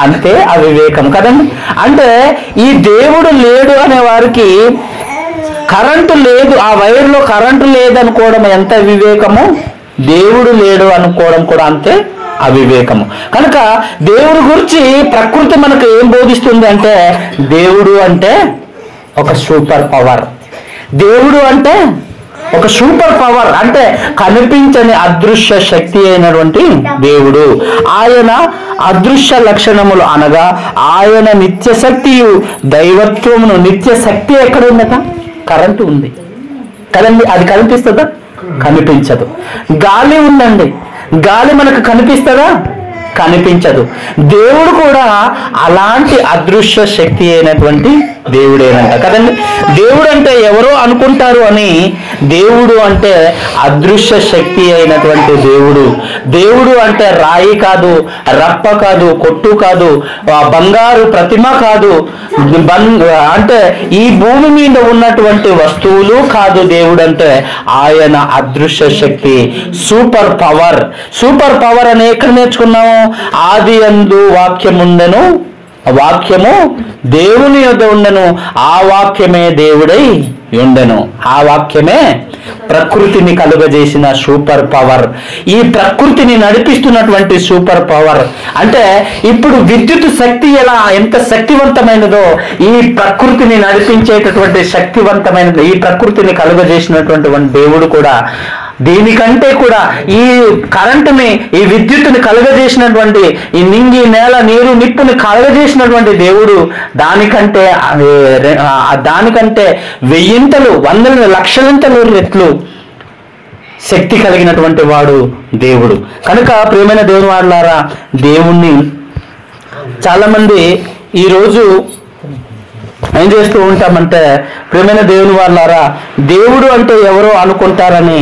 Speaker 1: అంతే అవివేకం కదండి. అంటే ఈ దేవుడు లేడు అనే వారికి కరెంటు లేదు, ఆ వైర్లో కరెంటు లేదనుకోవడం ఎంత వివేకము, దేవుడు లేడు అనుకోవడం కూడా అంతే అవివేకము. కనుక దేవుడి గురించి ప్రకృతి మనకు ఏం బోధిస్తుంది అంటే, దేవుడు అంటే ఒక సూపర్ పవర్. దేవుడు అంటే ఒక సూపర్ పవర్, అంటే కనిపించని అదృశ్య శక్తి అయినటువంటి దేవుడు. ఆయన అదృశ్య లక్షణములు అనగా ఆయన నిత్య శక్తియు దైవత్వమును. నిత్య శక్తి ఎక్కడ ఉందట? కరెంటు ఉంది కదండి, అది కనిపిస్తుందా? కనిపించదు. గాలి ఉందండి, గాలి మనకు కనిపిస్తుందా? కనిపించదు. దేవుడు కూడా అలాంటి అదృశ్య శక్తి అయినటువంటి దేవుడేనంట కదండి. దేవుడు అంటే ఎవరో అనుకుంటారు అని, దేవుడు అంటే అదృశ్య శక్తి అయినటువంటి దేవుడు. దేవుడు అంటే రాయి కాదు, రప్ప కాదు, కొట్టు కాదు, బంగారు ప్రతిమ కాదు, అంటే ఈ భూమి మీద ఉన్నటువంటి వస్తువులు కాదు. దేవుడు అంటే ఆయన అదృశ్య శక్తి, సూపర్ పవర్. సూపర్ పవర్ అని ఎక్కడ నేర్చుకున్నాము? ఆది యందు వాక్యముండెను, వాక్యము దేవుని యొద్ద ఉండెను, ఆ వాక్యమే దేవుడై ఉండెను. ఆ వాక్యమే ప్రకృతిని కలుగజేసిన సూపర్ పవర్. ఈ ప్రకృతిని నడిపిస్తున్నటువంటి సూపర్ పవర్. అంటే ఇప్పుడు విద్యుత్ శక్తి ఎంత శక్తివంతమైనదో, ఈ ప్రకృతిని నడిపించేటటువంటి శక్తివంతమైనది ఈ ప్రకృతిని కలుగజేసినటువంటి దేవుడు కూడా దీనికంటే కూడా, ఈ కరెంటుని, ఈ విద్యుత్తుని కలుగజేసినటువంటి, ఈ నింగి నేల నీరు నిప్పుని కలుగజేసినటువంటి దేవుడు దానికంటే వెయ్యింతలు, వందల లక్షలింతలు రెట్లు శక్తి కలిగినటువంటి వాడు దేవుడు. కనుక ప్రియమైన దేవుని వారలారా, దేవుణ్ణి చాలామంది ఈరోజు ఏం చేస్తూ ఉంటామంటే, ప్రియమైన దేవుని వారలారా, దేవుడు అంటే ఎవరో అనుకుంటారని,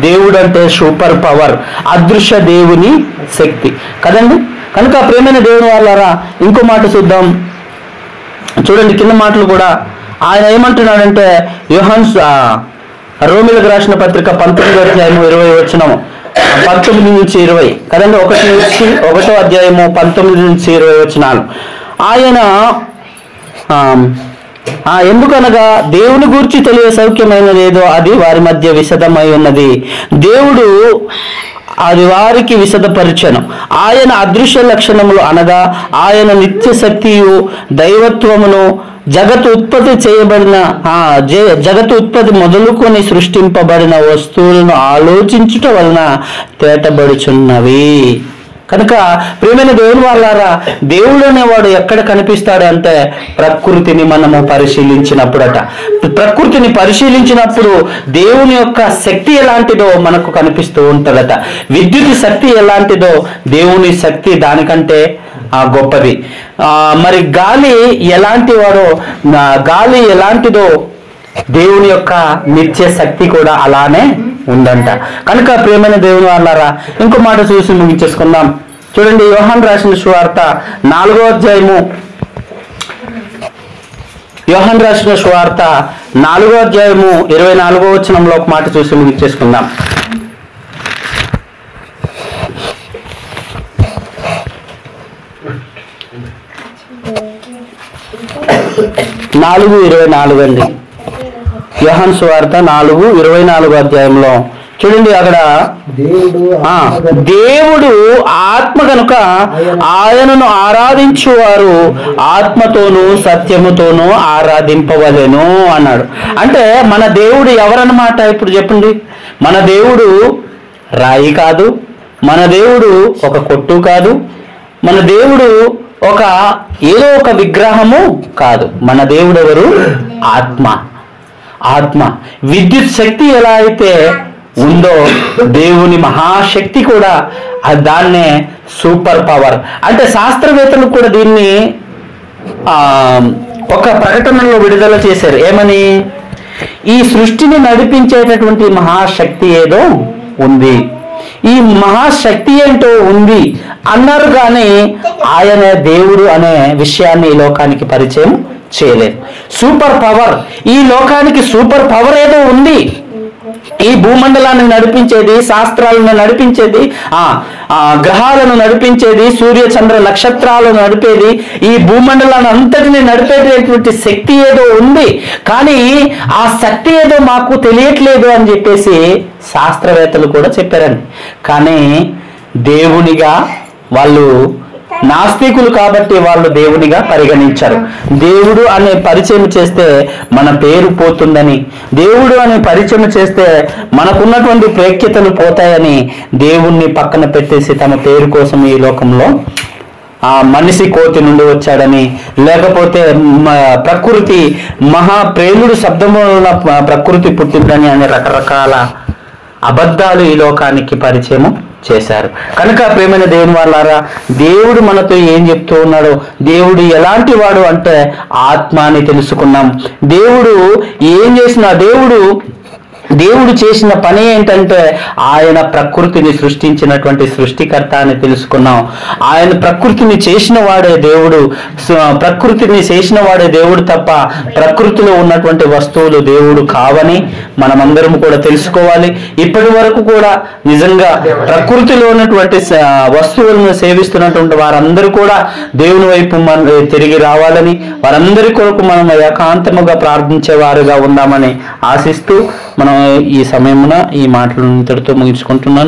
Speaker 1: దేవుడు అంటే సూపర్ పవర్, అదృశ్య దేవుని శక్తి కదండి. కనుక ప్రియమైన దేవుని వారలారా, ఇంకో మాట చూద్దాం. చూడండి కింద మాటలు కూడా ఆయన ఏమంటున్నాడంటే, రోమిలకు రాసిన పత్రిక 19వ అధ్యాయము 20 వచనము, 19 నుంచి 20 కదండి. 1వ అధ్యాయము 19 నుంచి 20 వచనాలు. ఆయన ఎందుకనగా దేవుని గూర్చి తెలియ సౌఖ్యమైనదేదో అది వారి మధ్య విశదమై ఉన్నది, దేవుడు అది వారికి విశదపరిచెను. ఆయన అదృశ్య లక్షణములు అనగా ఆయన నిత్య శక్తియు దైవత్వమును జగత్తు ఉత్పత్తి మొదలుకొని సృష్టింపబడిన వస్తువులను ఆలోచించుట వలన తేటబడుచున్నవి. కనుక ప్రియమైన దేవుని వాళ్ళారా, దేవుడు అనేవాడు ఎక్కడ కనిపిస్తాడు అంటే, ప్రకృతిని మనము పరిశీలించినప్పుడట. ప్రకృతిని పరిశీలించినప్పుడు దేవుని యొక్క శక్తి ఎలాంటిదో మనకు కనిపిస్తూ ఉంటుందట. విద్యుత్ శక్తి ఎలాంటిదో దేవుని శక్తి దానికంటే గొప్పది. మరి గాలి ఎలాంటిదో దేవుని యొక్క నిత్య శక్తి కూడా అలానే ఉందంట. కనుక ప్రియమైన దేవుని వాళ్ళారా, ఇంకో మాట చూసి ముగించేసుకుందాం. చూడండి, యోహాను రాసిన సువార్త 4వ అధ్యాయము, యోహాను రాసిన సువార్త 4వ అధ్యాయము 24వ వచనంలో ఒక మాట చూసి ముగించేసుకుందాం. 4:24 అండి. యోహాను సువార్త 4:24 అధ్యాయంలో చూడండి, అక్కడ దేవుడు ఆత్మ కనుక ఆయనను ఆరాధించువారు ఆత్మతోనూ సత్యముతోనూ ఆరాధింపవలెను అన్నాడు. అంటే మన దేవుడు ఎవరన్నమాట? ఇప్పుడు చెప్పండి. మన దేవుడు రాయి కాదు, మన దేవుడు ఒక కొట్టు కాదు, మన దేవుడు ఏదో ఒక విగ్రహము కాదు. మన దేవుడు ఎవరు? ఆత్మ. ఆత్మ. విద్యుత్ శక్తి ఎలా అయితే ఉందో దేవుని మహాశక్తి కూడా దాన్నే సూపర్ పవర్. అంటే శాస్త్రవేత్తలు కూడా దీన్ని ఒక ప్రకటనలో విడుదల చేశారు. ఏమని? ఈ సృష్టిని నడిపించేటటువంటి మహాశక్తి ఏదో ఉంది, ఈ మహాశక్తి ఏంటో ఉంది అన్నారు, కానీ ఆయన దేవుడు అనే విషయాన్ని ఈ లోకానికి పరిచయం చేయలేదు. సూపర్ పవర్, ఈ లోకానికి సూపర్ పవర్ ఏదో ఉంది. ఈ భూమండలాన్ని నడిపించేది, శాస్త్రాలను నడిపించేది, గ్రహాలను నడిపించేది, సూర్య చంద్ర నక్షత్రాలను నడిపేది, ఈ భూమండలాన్ని అంతటిని నడిపేటటువంటి శక్తి ఏదో ఉంది, కానీ ఆ శక్తి ఏదో మాకు తెలియట్లేదు అని చెప్పేసి శాస్త్రవేత్తలు కూడా చెప్పారండి. కానీ దేవునిగా వాళ్ళు నాస్తికులు కాబట్టి వాళ్ళు దేవునిగా పరిగణించారు. దేవుడు అనే పరిచయం చేస్తే మన పేరు పోతుందని, దేవుడు అనే పరిచయం చేస్తే మనకున్నటువంటి ప్రేఖ్యతలు పోతాయని దేవుణ్ణి పక్కన పెట్టేసి తమ పేరు కోసం ఈ లోకంలో మనిషి కోతి నుండి వచ్చాడని, లేకపోతే ప్రకృతి మహాప్రేముడు శబ్దమున ప్రకృతి పుట్టిందని అనే రకరకాల అబద్ధాలు ఈ లోకానికి పరిచయం చేశారు. కనుక ప్రేమైన దేవుని వాళ్ళారా, దేవుడు మనతో ఏం చెప్తూ ఉన్నాడో, దేవుడు ఎలాంటి వాడు అంటే ఆత్మ అని తెలుసుకున్నాం. దేవుడు ఏం చేసినా, దేవుడు చేసిన పని ఏంటంటే ఆయన ప్రకృతిని సృష్టించినటువంటి సృష్టికర్త అని తెలుసుకున్నాం. ఆయన ప్రకృతిని చేసిన వాడే దేవుడు, ప్రకృతిని చేసిన వాడే దేవుడు తప్ప ప్రకృతిలో ఉన్నటువంటి వస్తువులు దేవుడు కావని మనమందరం కూడా తెలుసుకోవాలి. ఇప్పటి వరకు కూడా నిజంగా ప్రకృతిలో ఉన్నటువంటి వస్తువులను సేవిస్తున్నటువంటి వారందరూ కూడా దేవుని వైపు తిరిగి రావాలని, వారందరి కొరకు మనం ఏకాంతముగా ప్రార్థించేవారుగా ఉందామని ఆశిస్తూ మనం ఈ సమయమున ఈ మాటలను ఇంతటితో ముగించుకుంటున్నాను.